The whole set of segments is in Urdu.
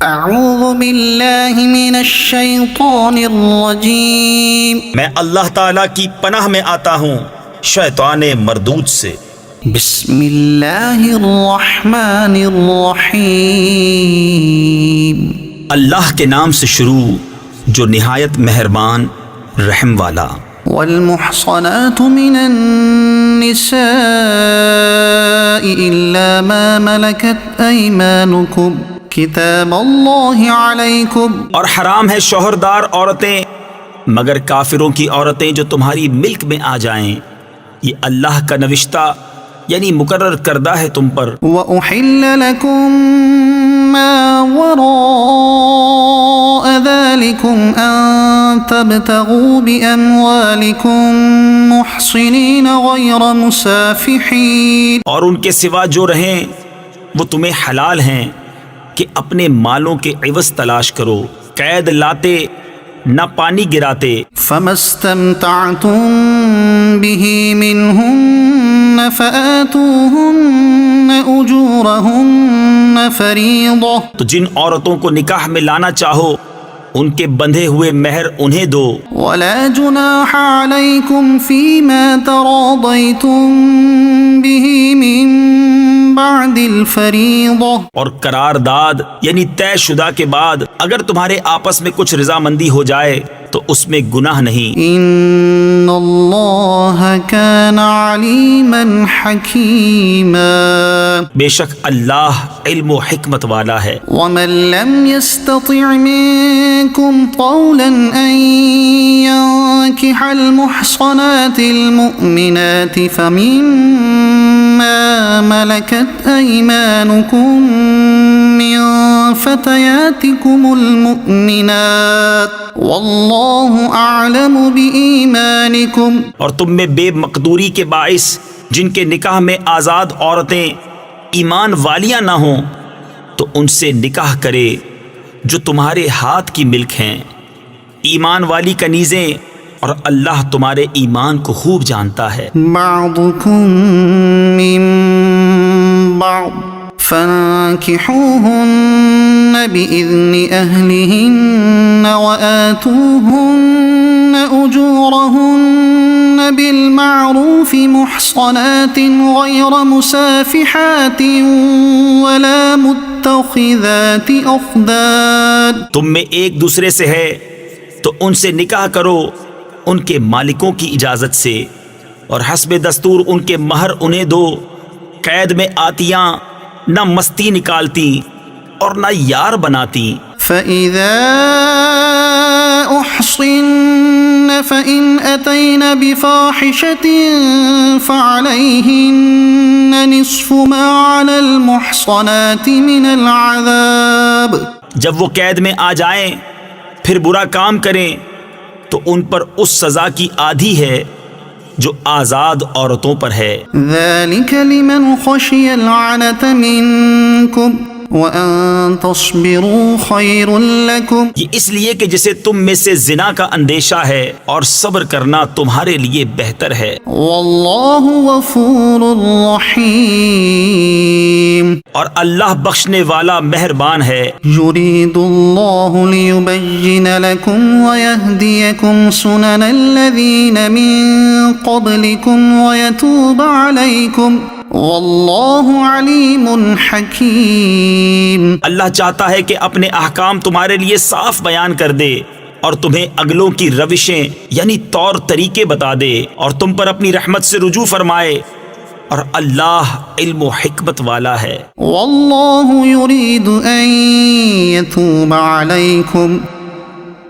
اعوذ باللہ من الشیطان الرجیم، میں اللہ تعالیٰ کی پناہ میں آتا ہوں شیطان مردود سے۔ بسم اللہ الرحمن الرحیم، اللہ کے نام سے شروع جو نہایت مہربان رحم والا۔ والمحصنات من النساء إلا ما ملكت أيمانكم کتاب اللہ علیکم، اور حرام ہے شوہردار عورتیں مگر کافروں کی عورتیں جو تمہاری ملک میں آ جائیں، یہ اللہ کا نوشتہ یعنی مقرر کردہ ہے تم پر۔ وَأُحِلَّ لَكُم مَّا وَرَاءَ ذَلِكُمْ أَن تَبْتَغُوا بِأَمْوَالِكُم مُحْصِنِينَ غَيْرَ مُسَافِحِينَ، اور ان کے سوا جو رہیں وہ تمہیں حلال ہیں کہ اپنے مالوں کے عوض تلاش کرو، قید لاتے نہ پانی گراتے۔ فَمَا اسْتَمْتَعْتُم بِهِ مِنْهُنَّ فَآتُوهُنَّ أُجُورَهُنَّ فَرِيضَةً، تو جن عورتوں کو نکاح میں لانا چاہو ان کے بندھے ہوئے مہر انہیں دو۔ وَلَا جُنَاحَ عَلَيْكُمْ فِيمَا تَرَاضَيْتُم بِهِ مِن بعد الفریضہ، اور قرارداد یعنی طے شدہ کے بعد اگر تمہارے آپس میں کچھ رضامندی ہو جائے تو اس میں گناہ نہیں۔ ان اللہ کان علیما حکیما، بے شک اللہ علم و حکمت والا ہے۔ ومن لم يستطع منکم قولا ان ينكح المحصنات المؤمنات فمما ملكت أيمانكم من فتياتكم المؤمنات والله أعلم بإيمانكم، اور تم میں بے مقدوری کے باعث جن کے نکاح میں آزاد عورتیں ایمان والیاں نہ ہوں تو ان سے نکاح کرے جو تمہارے ہاتھ کی ملک ہیں، ایمان والی کنیزیں، اور اللہ تمہارے ایمان کو خوب جانتا ہے۔ بعضكم من بعض فانكحوهن بإذن أهلهن وآتوهن أجورهن بالمعروف محصنات غير مسافحات ولا متخذات أخدان، تم میں ایک دوسرے سے ہے تو ان سے نکاح کرو ان کے مالکوں کی اجازت سے، اور حسب دستور ان کے مہر انہیں دو، قید میں آتیاں نہ مستی نکالتی اور نہ یار بناتی۔ فَإِذَا أُحْصِنَّ فَإِنْ أَتَيْنَ بِفَاحِشَةٍ فَعَلَيْهِنَّ نِصْفُ مَا عَلَى الْمُحْصَنَاتِ مِنَ الْعَذَابِ، جب وہ قید میں آ جائیں پھر برا کام کریں تو ان پر اس سزا کی آدھی ہے جو آزاد عورتوں پر ہے۔ ذَلِكَ لِمَنْ خَشِيَ الْعَنَتَ مِنْكُمْ وَأَن تَصْبِرُوا خَيْرٌ لَكُمْ، یہ اس لیے کہ جسے تم میں سے زنا کا اندیشہ ہے اور صبر کرنا تمہارے لیے بہتر ہے۔ وَاللَّهُ غَفُورٌ رَحِيمٌ، اور اللہ بخشنے والا مہربان ہے۔ يُرِيدُ اللَّهُ لِيُبَيِّنَ لَكُمْ وَيَهْدِيَكُمْ سُنَنَ الَّذِينَ مِن قَبْلِكُمْ وَيَتُوبَ عَلَيْكُمْ واللہ علیم حکیم، اللہ چاہتا ہے کہ اپنے احکام تمہارے لیے صاف بیان کر دے اور تمہیں اگلوں کی روشیں یعنی طور طریقے بتا دے اور تم پر اپنی رحمت سے رجوع فرمائے، اور اللہ علم و حکمت والا ہے۔ واللہ یرید ان یتوب علیکم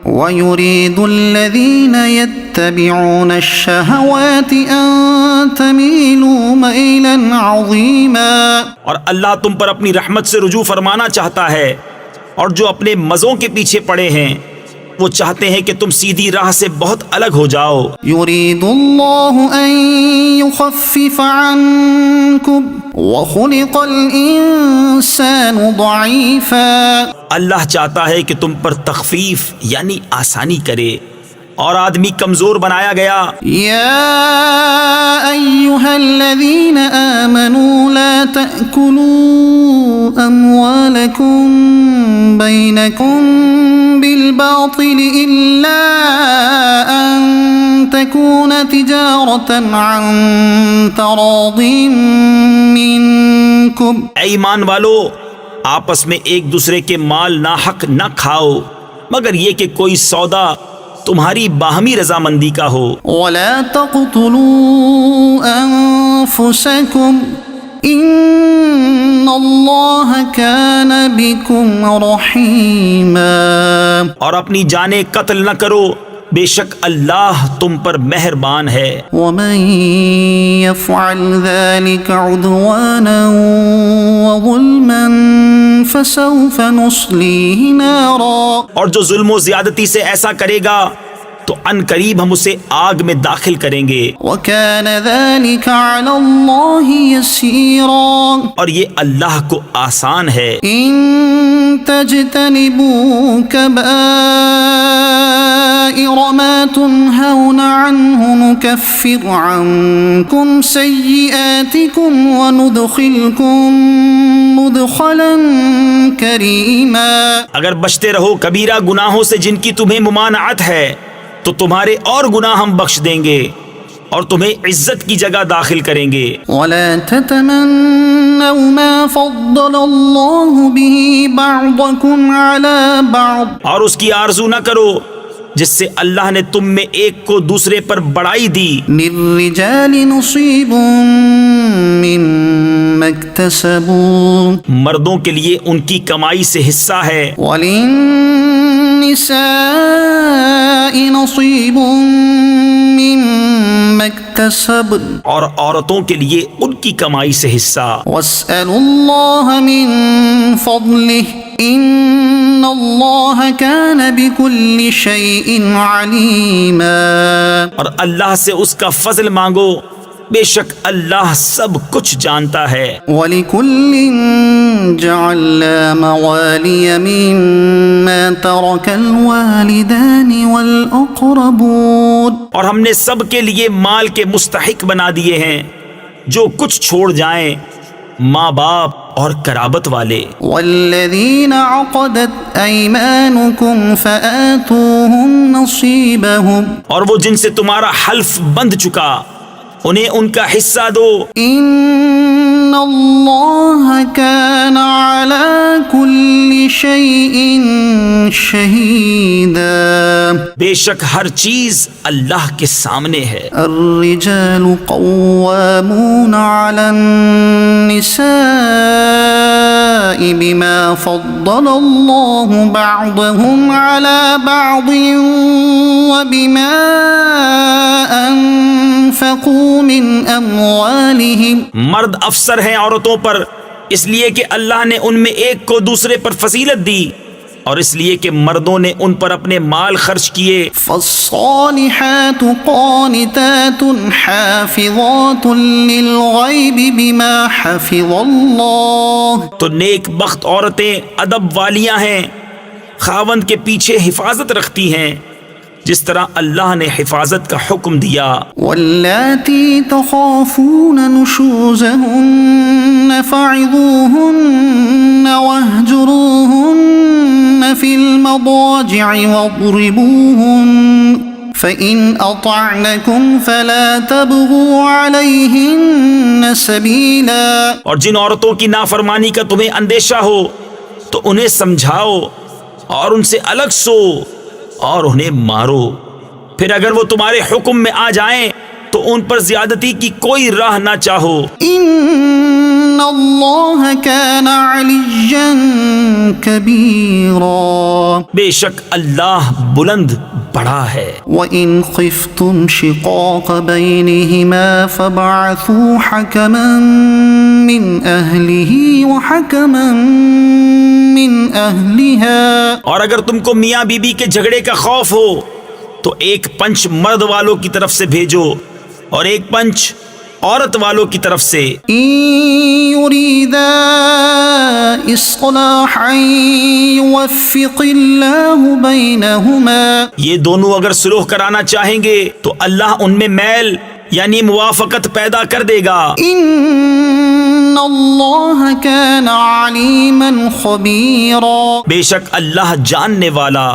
وَيُرِيدُ الَّذِينَ يَتَّبِعُونَ الشَّهَوَاتِ أَن تَمِيلُوا مَيْلًا عَظِيمًا، اور اللہ تم پر اپنی رحمت سے رجوع فرمانا چاہتا ہے، اور جو اپنے مزوں کے پیچھے پڑے ہیں وہ چاہتے ہیں کہ تم سیدھی راہ سے بہت الگ ہو جاؤ۔ يُرِيدُ اللَّهُ أَن يُخَفِّفَ عَنكُمْ وَخُلِقَ الْإِنسَانُ ضَعِيفًا، اللہ چاہتا ہے کہ تم پر تخفیف یعنی آسانی کرے، اور آدمی کمزور بنایا گیا۔ یا ایھا الذین آمنوا لا تأکلوا اموالکم بین بينكم بالباطل إلا أن تكون تجارة عن تراض منكم. اے ایمان والو، آپس میں ایک دوسرے کے مال ناحق نہ کھاؤ مگر یہ کہ کوئی سودا تمہاری باہمی رضامندی کا ہو. ولا تقتلوا أنفسكم إن الله كان بكم رحيما. اور اپنی جانیں قتل نہ کرو، بے شک اللہ تم پر مہربان ہے. ومن يفعل ذلك عدوانا وظلما فسوف نصليه نارا. اور جو ظلم و زیادتی سے ایسا کرے گا تو ان قریب ہم اسے آگ میں داخل کریں گے. وكان ذلك على الله يسيرا. اور یہ اللہ کو آسان ہے. إن تجتنبوا كبائر ما تنهون عنه نكفر عنكم سيئاتكم وندخلكم مدخلا كريما. اگر بچتے رہو کبیرہ گناہوں سے جن کی تمہیں ممانعت ہے تو تمہارے اور گناہ ہم بخش دیں گے اور تمہیں عزت کی جگہ داخل کریں گے. ولا تتمنوا ما فضل الله به بعضكم على بعض. اور اس کی آرزو نہ کرو جس سے اللہ نے تم میں ایک کو دوسرے پر بڑائی دی. للرجال نصيب مما اكتسبوا. مردوں کے لیے ان کی کمائی سے حصہ ہے. وللنساء نصيب مما اكتسبن. اور عورتوں کے لیے ان کی کمائی سے حصہ. واسألوا الله من فضله إن الله كان بكل شيء عليما. اور اللہ سے اس کا فضل مانگو، بے شک اللہ سب کچھ جانتا ہے. وَلِكُلٍّ جَعَلْنَا مَوَالِيَ مِمَّا تَرَكَ الْوَالِدَانِ وَالْأَقْرَبُونَ. اور ہم نے سب کے لیے مال کے مستحق بنا دیے ہیں جو کچھ چھوڑ جائیں، ماں باپ اور قرابت والے. وَالَّذِينَ عَقَدَتْ أَيْمَانُكُمْ فَآتُوهُمْ نَصِيبَهُمْ. اور وہ جن سے تمہارا حلف بند چکا انہیں ان کا حصہ دو. إِنَّ اللَّهَ كَانَ عَلَى كُلِّ شَيْءٍ شَهِيدًا. بے شک ہر چیز اللہ کے سامنے ہے. الرجال قوامون على النساء بما فضل الله بعضهم على بعض وبما أنفقوا من أموالهم. مرد افسر ہیں عورتوں پر اس لیے کہ اللہ نے ان میں ایک کو دوسرے پر فضیلت دی اور اس لیے کہ مردوں نے ان پر اپنے مال خرچ کیے. فالصالحات قانتات حافظات للغیب بما حفظ اللہ. تو نیک بخت عورتیں ادب والیاں ہیں، خاوند کے پیچھے حفاظت رکھتی ہیں جس طرح اللہ نے حفاظت کا حکم دیا. واللاتی تخافون نشوزهن فعظوهن واهجروهن في المضاجع واضربوهن فإن أطعنكم فلا تبغوا عليهن سبيلا. اور جن عورتوں کی نافرمانی کا تمہیں اندیشہ ہو تو انہیں سمجھاؤ اور ان سے الگ سو اور انہیں مارو. پھر اگر وہ تمہارے حکم میں آ جائیں تو ان پر زیادتی کی کوئی راہ نہ چاہو. ان اللہ کان علیا کبیرا. بے شک اللہ بلند بڑا ہے. وَإِنْ خِفْتُمْ شِقَاقَ بَيْنِهِمَا فَابْعَثُوا حَكَمًا مِّنْ أَهْلِهِ وَحَكَمًا مِّنْ أَهْلِهَا. اور اگر تم کو میاں بی بی کے جھگڑے کا خوف ہو تو ایک پنچ مرد والوں کی طرف سے بھیجو اور ایک پنچ عورت والوں کی طرف سے. إِن يُرِيدَا إِصْلَاحًا يُوَفِّقِ اللَّهُ بَيْنَهُمَا. یہ دونوں اگر صلح کرانا چاہیں گے تو اللہ ان میں میل یعنی موافقت پیدا کر دے گا. إِنَّ اللہ کان علیما خبیرا. بے شک اللہ جاننے والا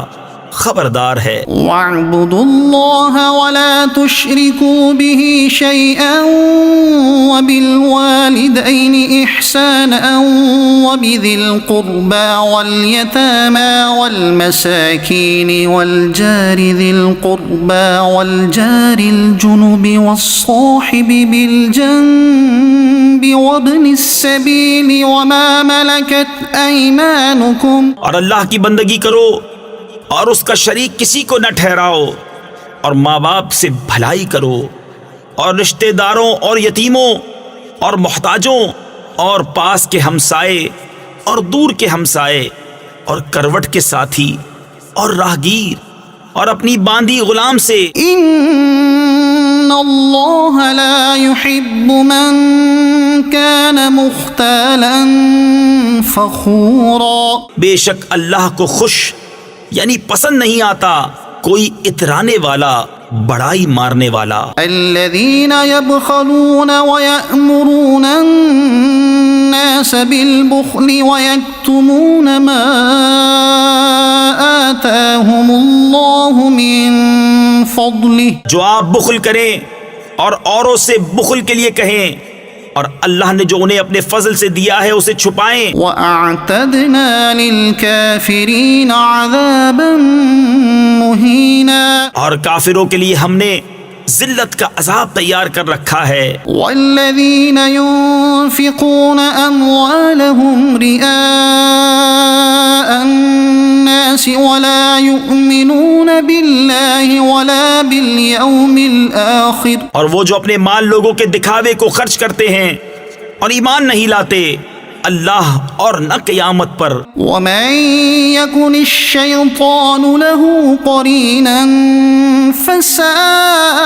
خبردار ہے. وَاعْبُدُوا اللَّهَ وَلَا تُشْرِكُوا بِهِ شَيْئًا وَبِالْوَالِدَيْنِ إِحْسَانًا وَبِذِي الْقُرْبَى وَالْيَتَامَى وَالْمَسَاكِينِ وَالْجَارِ ذِي الْقُرْبَى وَالْجَارِ الْجُنُبِ وَالصَّاحِبِ بِالْجَنبِ وَابْنِ السَّبِيلِ وَمَا مَلَكَتْ أَيْمَانُكُمْ. اور اللہ کی بندگی کرو اور اس کا شریک کسی کو نہ ٹھہراؤ، اور ماں باپ سے بھلائی کرو، اور رشتہ داروں اور یتیموں اور محتاجوں اور پاس کے ہمسائے اور دور کے ہمسائے اور کروٹ کے ساتھی اور راہگیر اور اپنی باندھی غلام سے. ان اللہ لا يحب من كان مختالا فخورا. بے شک اللہ کو خوش یعنی پسند نہیں آتا کوئی اترانے والا، بڑائی مارنے والا. الذين يبخلون ويأمرون الناس بالبخل ويكتمون ما آتاهم الله من فضله. جو آپ بخل کریں اور اوروں سے بخل کے لیے کہیں، اور اللہ نے جو انہیں اپنے فضل سے دیا ہے اسے چھپائیں. وَأَعْتَدْنَا لِلْكَافِرِينَ عَذَابًا مُهِينًا. اور کافروں کے لیے ہم نے ذلت کا عذاب تیار کر رکھا ہے. وَالَّذِينَ يُنفِقُونَ أَمْوَالَهُمْ رِئَاءَ النَّاسِ وَلَا يُؤْمِنُونَ بِاللَّهِ وَلَا بِالْيَوْمِ الْآخِرِ. اور وہ جو اپنے مال لوگوں کے دکھاوے کو خرچ کرتے ہیں اور ایمان نہیں لاتے اللہ اور نہ قیامت پر. وَمَن يَكُنِ الشَّيْطَانُ لَهُ قَرِينًا فَسَاءَ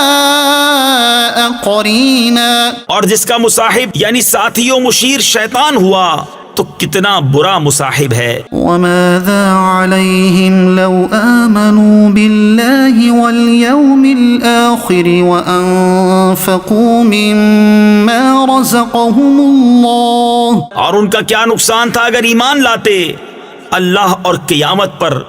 قَرِينًا. اور جس کا مصاحب یعنی ساتھی و مشیر شیطان ہوا تو کتنا برا مصاحب ہے. وَمَاذَا عَلَيْهِمْ لَوْ آمَنُوا بِاللَّهِ وَالْيَوْمِ الْآخِرِ وَأَنفَقُوا مِمَّا رَزَقَهُمُ اللَّهُ. اور ان کا کیا نقصان تھا اگر ایمان لاتے اللہ اور قیامت پر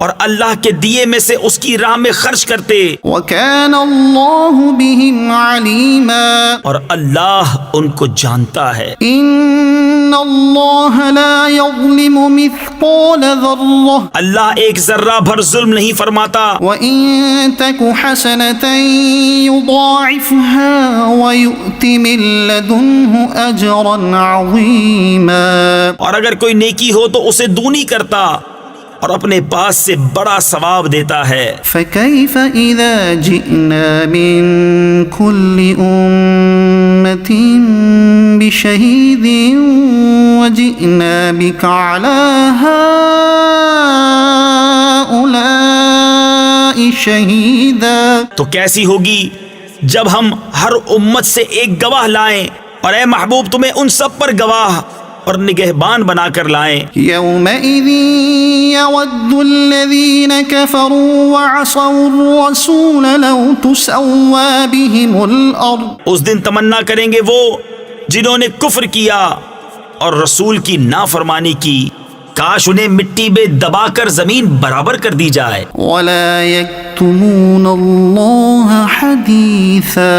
اور اللہ کے دیے میں سے اس کی راہ میں خرچ کرتے. وَكَانَ اللَّهُ بِهِمْ عَلِيمًا. اور اللہ ان کو جانتا ہے. إِنَّ اللَّهَ لَا يَظْلِمُ مِثْقَالَ ذَرَّةٍ. اللہ ایک ذرہ بھر ظلم نہیں فرماتا. وَإِن تَكُ حَسَنَةً يُضَاعِفْهَا وَيُؤْتِ مِن لَّدُنْهُ أَجْرًا عَظِيمًا. اور اگر کوئی نیکی ہو تو اسے دونی کرتا اور اپنے پاس سے بڑا ثواب دیتا ہے. فَكَيْفَ إِذَا جِئْنَا مِن كُلِّ أُمَّةٍ بِشَهِيدٍ وَجِئْنَا بِكَ عَلَى هَؤُلَاءِ شَهِيدًا. تو کیسی ہوگی جب ہم ہر امت سے ایک گواہ لائیں اور اے محبوب تمہیں ان سب پر گواہ اور نگہبان بنا کر لائیں. يَوْمَئِذٍ يَوَدُّ الَّذِينَ كَفَرُوا وَعَصَوُا الرَّسُولَ لَوْ تُسَوَّىٰ بِهِمُ الْأَرْضُ. اس دن تمنا کریں گے وہ جنہوں نے کفر کیا اور رسول کی نافرمانی کی، کاش انہیں مٹی میں دبا کر زمین برابر کر دی جائے. وَلَا يَكْتُمُونَ اللَّهَ حَدِيثًا.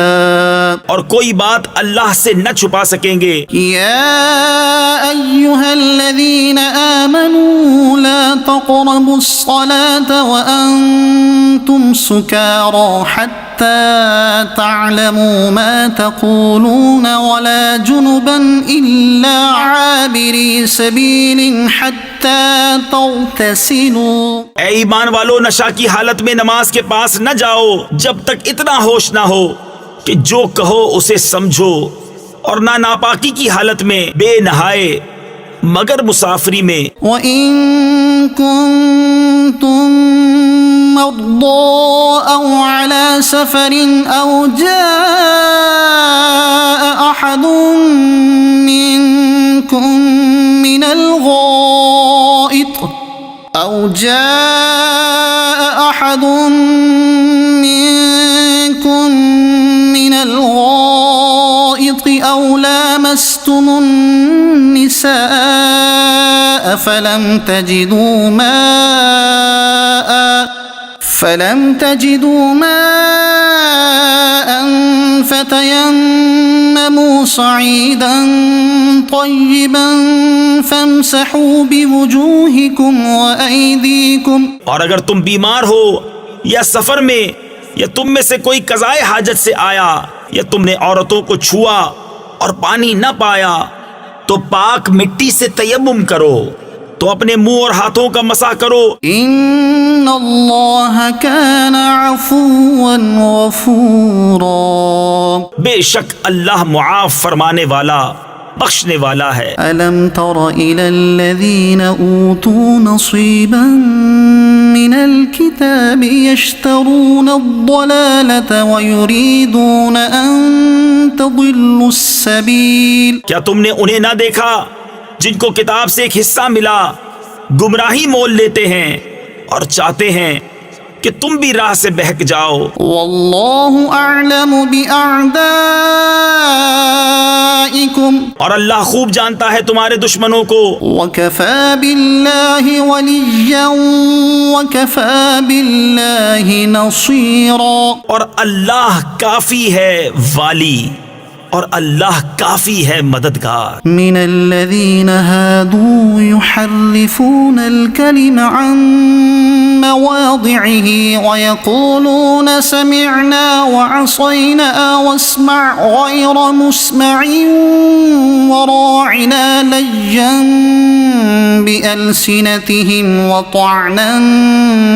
اور کوئی بات اللہ سے نہ چھپا سکیں گے. يَا أَيُّهَا الَّذِينَ آمَنُوا لَا تَقْرَبُوا الصَّلَاةَ وَأَنتُمْ سُكَارَىٰ حَتَّىٰ تَعْلَمُوا مَا تَقُولُونَ وَلَا جُنُبًا إِلَّا عَابِرِي سَبِيلٍ حَتَّىٰ تَغْتَسِلُوا. اے ایمان والو، نشہ کی حالت میں نماز کے پاس نہ جاؤ جب تک اتنا ہوش نہ ہو کہ جو کہو اسے سمجھو، اور نہ ناپاکی کی حالت میں بے نہائے مگر مسافری میں. وَإِن كُنتُم مَّرْضَىٰ أَوْ عَلَىٰ سَفَرٍ أَوْ جَاءَ أَحَدٌ مِّنكُم مِّنَ الْغَائِطِ أَوْ لَامَسْتُمُ لامستم النساء فلم تجدوا ماء فتيمموا صعيدا طيبا فامسحوا بوجوهكم وأيديكم. اور اگر تم بیمار ہو یا سفر میں یا تم میں سے کوئی قضائے حاجت سے آیا یا تم نے عورتوں کو چھوا اور پانی نہ پایا تو پاک مٹی سے تیمم کرو تو اپنے منہ اور ہاتھوں کا مسح کرو. ان اللہ کان عفوا غفورا. بے شک اللہ معاف فرمانے والا بخشنے والا ہے. الم تر الی الذین اوتوا نصیبا من الكتاب يشترون الضلالة ويريدون ان تضلوا السبیل. کیا تم نے انہیں نہ دیکھا جن کو کتاب سے ایک حصہ ملا گمراہی مول لیتے ہیں اور چاہتے ہیں کہ تم بھی راہ سے بہک جاؤ. واللہ اعلم باعدائکم. اور اللہ خوب جانتا ہے تمہارے دشمنوں کو. وکفی باللہ ولیا وکفی باللہ نصیرا. اور اللہ کافی ہے والی اور اللہ کافی ہے مددگار. من الذین هادوا يحرفون الكلم عن مواضعه ويقولون سمعنا وعصينا واسمع غير مسمع وراعنا ليا بألسنتهم وطعنا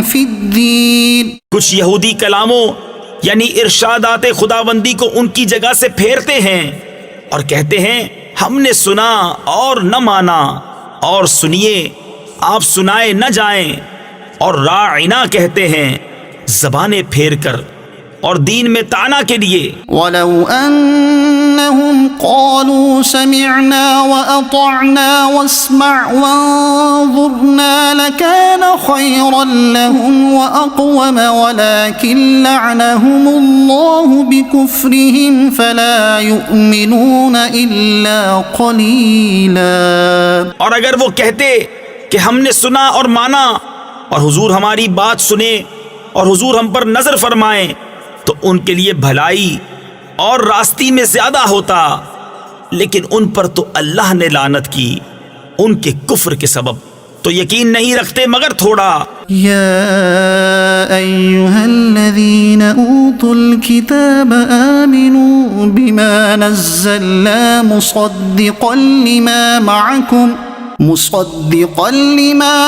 في الدين. کچھ یہودی کلاموں یعنی ارشادات خداوندی کو ان کی جگہ سے پھیرتے ہیں اور کہتے ہیں ہم نے سنا اور نہ مانا اور سنیے آپ سنائے نہ جائیں. اور راعنا کہتے ہیں زبانیں پھیر کر اور دین میں طعنہ کے لیے. ولو انہم قالوا سمعنا واطعنا واسمع وانظرنا لكان خيرا لهم واقوم ولكن لعنهم الله بكفرهم فلا يؤمنون الا قليلا. اور اگر وہ کہتے کہ ہم نے سنا اور مانا اور حضور ہماری بات سنے اور حضور ہم پر نظر فرمائیں تو ان کے لیے بھلائی اور راستی میں زیادہ ہوتا، لیکن ان پر تو اللہ نے لعنت کی ان کے کفر کے سبب، تو یقین نہیں رکھتے مگر تھوڑا. یا ایھا الذین اوتوا الکتاب آمنوا بما نزلنا مصدقا لما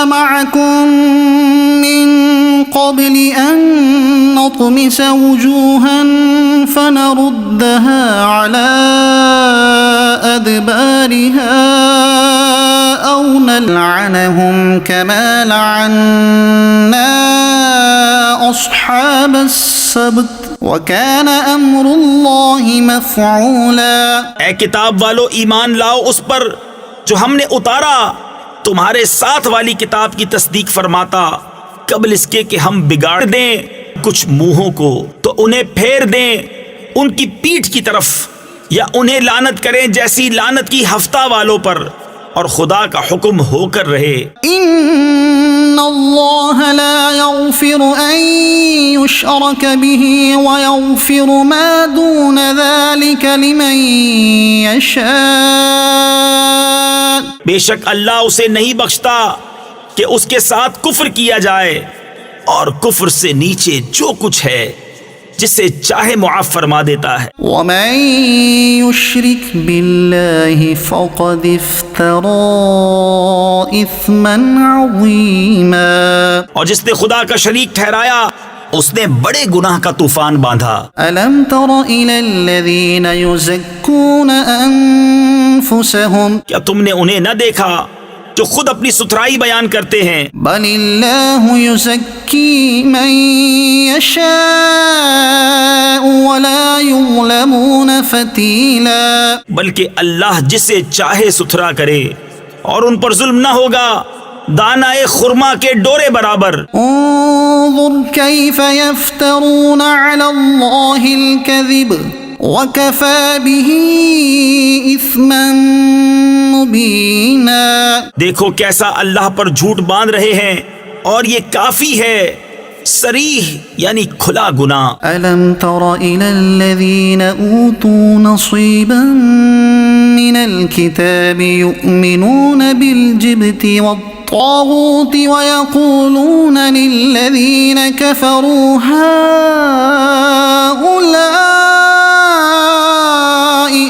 معكم من قبل أن نطمس وجوها فنردها على أدبارها أو نلعنهم كما لعنا أصحاب السبت وَكَانَ أَمْرُ اللَّهِ مَفْعُولًا. اے کتاب والو ایمان لاؤ اس پر جو ہم نے اتارا تمہارے ساتھ والی کتاب کی تصدیق فرماتا قبل اس کے کہ ہم بگاڑ دیں کچھ منہوں کو تو انہیں پھیر دیں ان کی پیٹھ کی طرف یا انہیں لعنت کریں جیسی لعنت کی ہفتہ والوں پر اور خدا کا حکم ہو کر رہے. ان اللہ لا یغفر ان یشرک به ویغفر ما دون ذلك لمن یشاء. بے شک اللہ اسے نہیں بخشتا کہ اس کے ساتھ کفر کیا جائے اور کفر سے نیچے جو کچھ ہے جسے چاہے معاف فرما دیتا ہے. وَمَن يُشْرِكْ بِاللَّهِ فَقَدِ افْتَرَىٰ إِثْمًا عَظِيمًا. اور جس نے خدا کا شریک ٹھہرایا اس نے بڑے گناہ کا طوفان باندھا. أَلَمْ تَرَ إِلَى الَّذِينَ يُزَكُّونَ أَنفُسَهُمْ. کیا تم نے انہیں نہ دیکھا جو خود اپنی ستھرائی بیان کرتے ہیں؟ بل اللہ یزکی من یشاء ولا یظلمون فتیلا. بلکہ اللہ جسے چاہے ستھرا کرے اور ان پر ظلم نہ ہوگا دانہ خرما کے ڈورے برابر. انظر کیف یفترون علی اللہ الکذب وكفى به إثما مبينا. دیکھو کیسا اللہ پر جھوٹ باندھ رہے ہیں اور یہ کافی ہے صریح یعنی کھلا گناہ. ألم تر إلى الذين أوتوا نصيبا من الكتاب يؤمنون بالجبت والطاغوت ويقولون للذين كفروا هؤلاء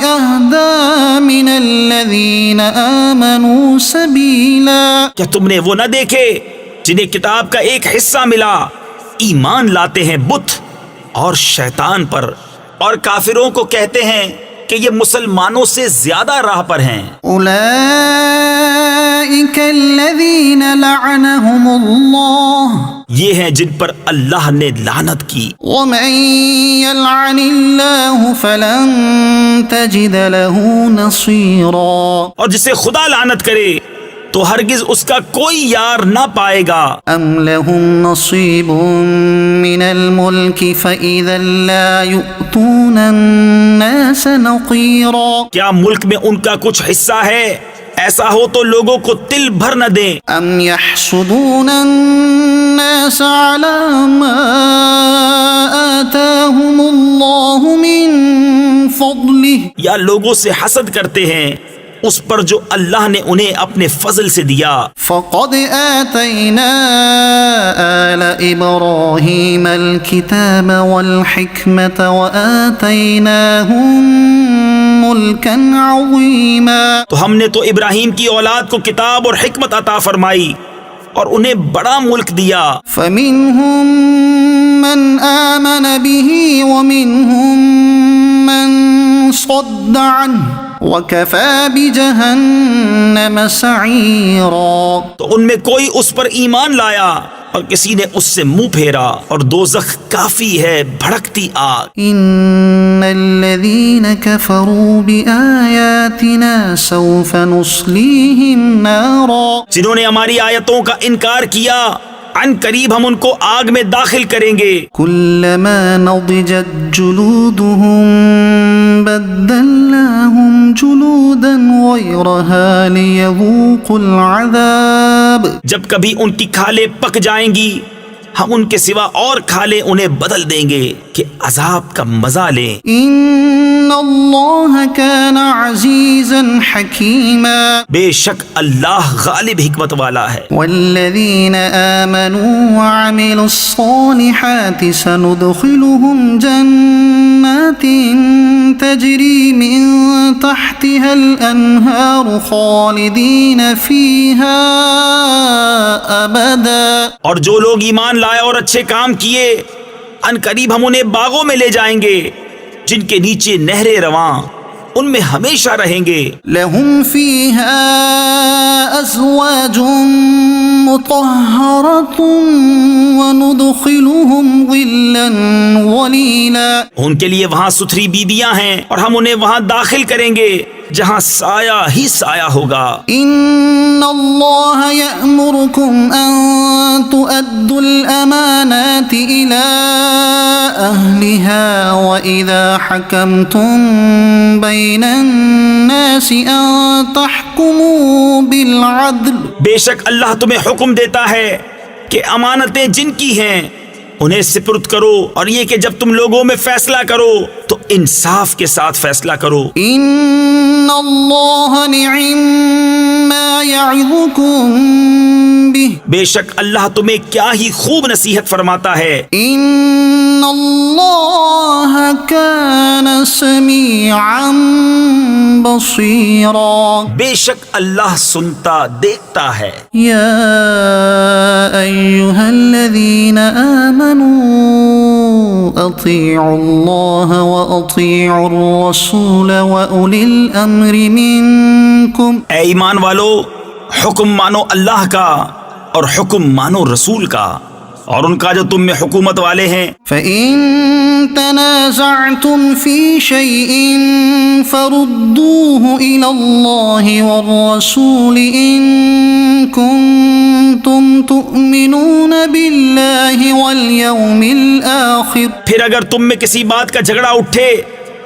أهدى من الذين آمنوا سبيلا. کیا تم نے وہ نہ دیکھے جنہیں کتاب کا ایک حصہ ملا ایمان لاتے ہیں بت اور شیطان پر اور کافروں کو کہتے ہیں کہ یہ مسلمانوں سے زیادہ راہ پر ہیں. أولئك الذين لعنهم الله یہ ہیں جن پر اللہ نے لعنت کی. ومن يلعن الله فلن تجد له نصيرا. اور جسے خدا لعنت کرے تو ہرگز اس کا کوئی یار نہ پائے گا. أم لهم نصيب من الملك فإذا لا يؤتون الناس نقيرا. کیا ملک میں ان کا کچھ حصہ ہے؟ ایسا ہو تو لوگوں کو تل بھر نہ دیں. أم يحسدون الناس على ما آتاهم الله من فضله. یا لوگوں سے حسد کرتے ہیں اس پر جو اللہ نے انہیں اپنے فضل سے دیا. فقد آتينا آل إبراهيم الكتاب والحكمة وآتيناهم ملكا عظيما. تو ہم نے تو ابراہیم کی اولاد کو کتاب اور حکمت عطا فرمائی اور انہیں بڑا ملک دیا. فمنهم من آمن به ومنهم من صد عنه وَكَفَى بِجَهَنَّمَ سَعِيرًا. تو ان میں کوئی اس پر ایمان لایا اور کسی نے اس سے منہ پھیرا اور دوزخ کافی ہے بھڑکتی آگ. إِنَّ الَّذِينَ كَفَرُوا بِآيَاتِنَا سَوْفَ نُصْلِيهِمْ نَارًا. جنہوں نے ہماری آیتوں کا انکار کیا عن قریب ہم ان کو آگ میں داخل کریں گے. كُلَّمَا نَضِجَتْ جُلُودُهُمْ بَدَّلْنَاهُمْ جُلُودًا غَيْرَهَا لِيَذُوقُوا الْعَذَابَ. جب کبھی ان کی کھالیں پک جائیں گی ہم ان کے سوا اور کھالیں انہیں بدل دیں گے کہ عذاب کا مزہ لیں. إِنَّ اللَّهَ كَانَ عَزِيزًا حَكِيمًا. بے شک اللہ غالب حکمت والا ہے. والذين آمنوا وعملوا الصالحات سندخلهم جنات تجري من تحتها الأنهار خالدين فيها أبدا. اور جو لوگ ایمان لائے اور اچھے کام کیے ان قریب ہم انہیں باغوں میں لے جائیں گے جن کے نیچے نہریں رواں ان میں ہمیشہ رہیں گے. لهم فيها أزواج مطهرة وندخلهم ظلا ظليلا. ان کے لیے وہاں ستھری بیویاں ہیں اور ہم انہیں وہاں داخل کریں گے جہاں سایہ ہی سایہ ہوگا. إن الله يأمركم أن تؤدوا الأمانات إلى أهلها وإذا حكمتم بين الناس أن تحكموا بالعدل. بے شک اللہ تمہیں حکم دیتا ہے کہ امانتیں جن کی ہیں انہیں سپرد کرو اور یہ کہ جب تم لوگوں میں فیصلہ کرو تو انصاف کے ساتھ فیصلہ کرو. إن الله نعم ما يعظكم به. بے شک اللہ تمہیں کیا ہی خوب نصیحت فرماتا ہے. إن الله كان سميعا بصيرا. بے شک اللہ سنتا دیکھتا ہے. يا أيها الذين آمنوا أطيعوا الله وأطيعوا الرسول وأولي الأمر منكم. اے ایمان والو حکم مانو اللہ کا اور حکم مانو رسول کا اور ان کا جو تم میں حکومت والے ہیں. فإن تنازعتم في شيء فردوه إلى الله والرسول إن كنتم تؤمنون بالله واليوم الآخر. پھر اگر تم میں کسی بات کا جھگڑا اٹھے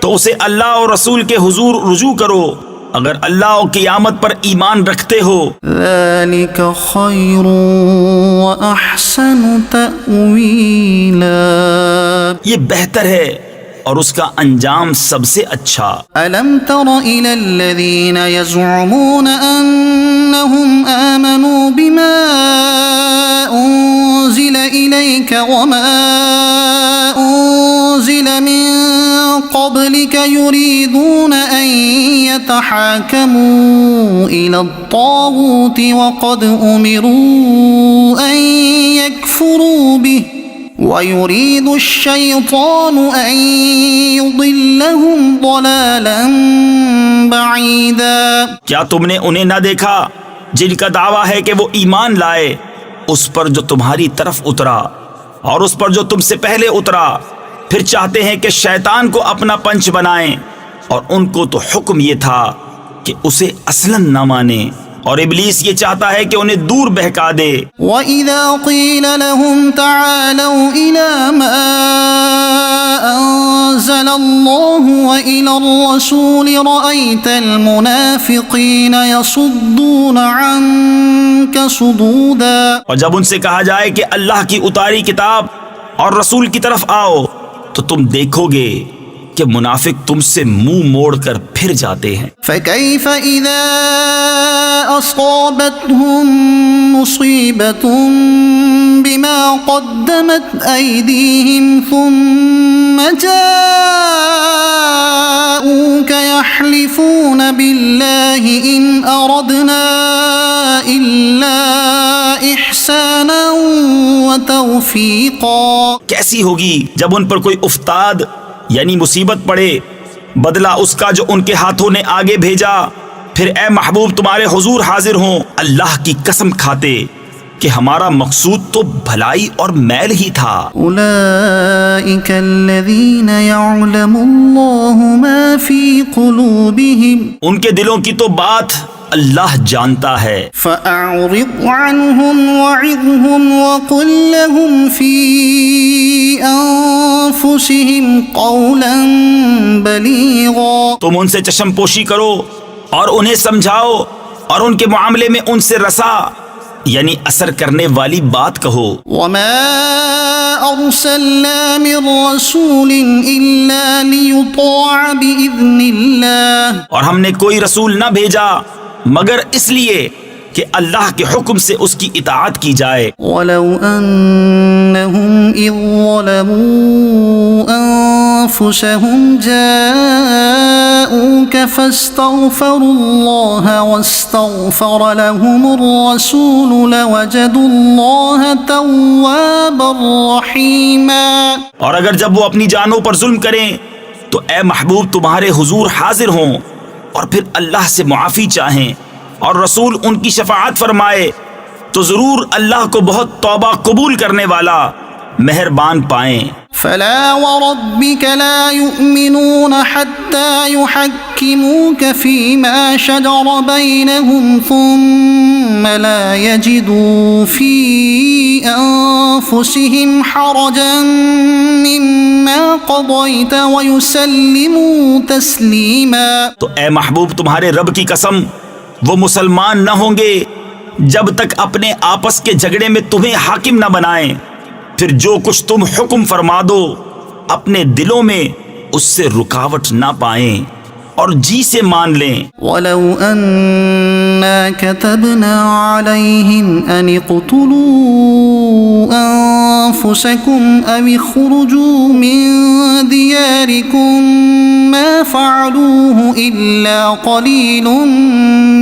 تو تو اسے اللہ اور رسول کے حضور رجوع کرو اگر اللہ اور قیامت پر ایمان رکھتے ہو۔ ذلك خير وأحسن تأويلا یہ بہتر ہے اور اس کا انجام سب سے اچھا۔ ألم تر إلى الذين يزعمون أنهم آمنوا بما أنزل إليك وما أنزل من قبلك يريدون أن يتحاكموا إلى الطاغوت وقد أمروا أن يكفروا به وَيُرِيدُ الشَّيْطَانُ أَن يُضِلَّهُمْ ضَلَالًا بَعِيدًا۔ کیا تم نے انہیں نہ دیکھا جن کا دعویٰ ہے کہ وہ ایمان لائے اس پر جو تمہاری طرف اترا اور اس پر جو تم سے پہلے اترا، پھر چاہتے ہیں کہ شیطان کو اپنا پنچ بنائیں، اور ان کو تو حکم یہ تھا کہ اسے اصلاً نہ مانیں، اور ابلیس یہ چاہتا ہے کہ انہیں دور بہکا دے۔ وَإِذَا قِيلَ لَهُمْ تَعَالَوْا إِلَى مَا أَنزَلَ اللَّهُ وَإِلَى الرَّسُولِ رَأَيْتَ الْمُنَافِقِينَ يَصُدُّونَ عَنكَ صُدُودًا۔ اور جب ان سے کہا جائے کہ اللہ کی اتاری کتاب اور رسول کی طرف آؤ تو تم دیکھو گے کہ منافق تم سے منہ موڑ کر پھر جاتے ہیں۔ فَكَيْفَ إِذَا أَصَابَتْهُم مُّصِيبَةٌ بِمَا قَدَّمَتْ أَيْدِيهِمْ ثُمَّ جَاءُوكَ يَحْلِفُونَ بِاللَّهِ إِنْ أَرَدْنَا إِلَّا إِحْسَانًا وَتَوْفِيقًا۔ کیسی ہوگی جب ان پر کوئی افتاد یعنی مصیبت پڑے، بدلہ اس کا جو ان کے ہاتھوں نے آگے بھیجا، پھر اے محبوب تمہارے حضور حاضر ہوں اللہ کی قسم کھاتے کہ ہمارا مقصود تو بھلائی اور میل ہی تھا۔ أولئك الذين يعلم الله ما في قلوبهم ان کے دلوں کی تو بات اللہ جانتا ہے۔ فأعرض عنهم وعظهم وقل لهم في أنفسهم قولا بليغا۔ تم ان سے چشم پوشی کرو اور انہیں سمجھاؤ اور ان کے معاملے میں ان سے رسا یعنی اثر کرنے والی بات کہو۔ وما أرسلنا من رسول إلا ليطاع بإذن الله۔ اور ہم نے کوئی رسول نہ بھیجا مگر اس لیے کہ اللہ کے حکم سے اس کی اطاعت کی جائے۔ ولو أنهم إذ ظلموا أنفسهم جاءوك فاستغفروا الله واستغفر لهم الرسول لوجدوا الله توابا رحيما۔ اور اگر جب وہ اپنی جانوں پر ظلم کریں تو اے محبوب تمہارے حضور حاضر ہوں اور پھر اللہ سے معافی چاہیں اور رسول ان کی شفاعت فرمائے تو ضرور اللہ کو بہت توبہ قبول کرنے والا مہربان پائیں۔ فلا وربك لا يؤمنون حتى يحكموك فيما شجر بينهم ثم لا يجدوا في أنفسهم حرجا مما قضيت ويسلموا تسليما۔ تو اے محبوب تمہارے رب کی قسم وہ مسلمان نہ ہوں گے جب تک اپنے آپس کے جھگڑے میں تمہیں حاکم نہ بنائیں، پھر جو کچھ تم حکم فرما دو اپنے دلوں میں اس سے رکاوٹ نہ پائیں اور جی سے مان لیں۔ ولو أنا كتبنا عليهم أن اقتلوا أنفسكم أو اخرجوا من دياركم ما فعلوه إلا قليل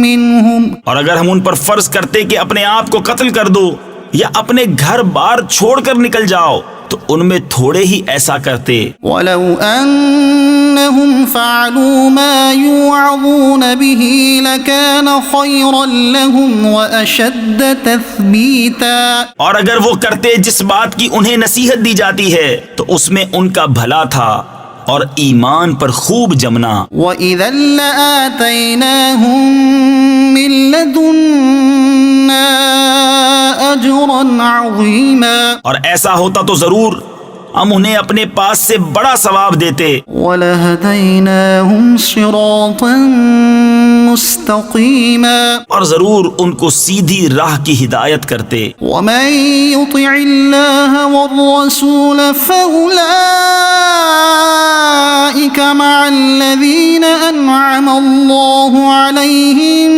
منهم۔ اور اگر ہم ان پر فرض کرتے کہ اپنے آپ کو قتل کر دو یا اپنے گھر بار چھوڑ کر نکل جاؤ تو ان میں تھوڑے ہی ایسا کرتے۔ ولو أنهم فعلوا ما يوعظون به لكان خيرا لهم وأشد تثبيتا۔ اور اگر وہ کرتے جس بات کی انہیں نصیحت دی جاتی ہے تو اس میں ان کا بھلا تھا اور ایمان پر خوب جمنا۔ وَإِذًا لَآتَيْنَاهُم مِّن لَّدُنَّا أَجْرًا عَظِيمًا۔ اور ایسا ہوتا تو ضرور ہم انہیں اپنے پاس سے بڑا ثواب دیتے، وَلَهَدَيْنَاهُمْ صِرَاطًا مُسْتَقِيمًا، اور ضرور ان کو سیدھی راہ کی ہدایت کرتے۔ وَمَن يُطِعِ اللَّهَ وَالرَّسُولَ فَأُولَئِكَ مَعَ الَّذِينَ أَنْعَمَ اللَّهُ عَلَيْهِم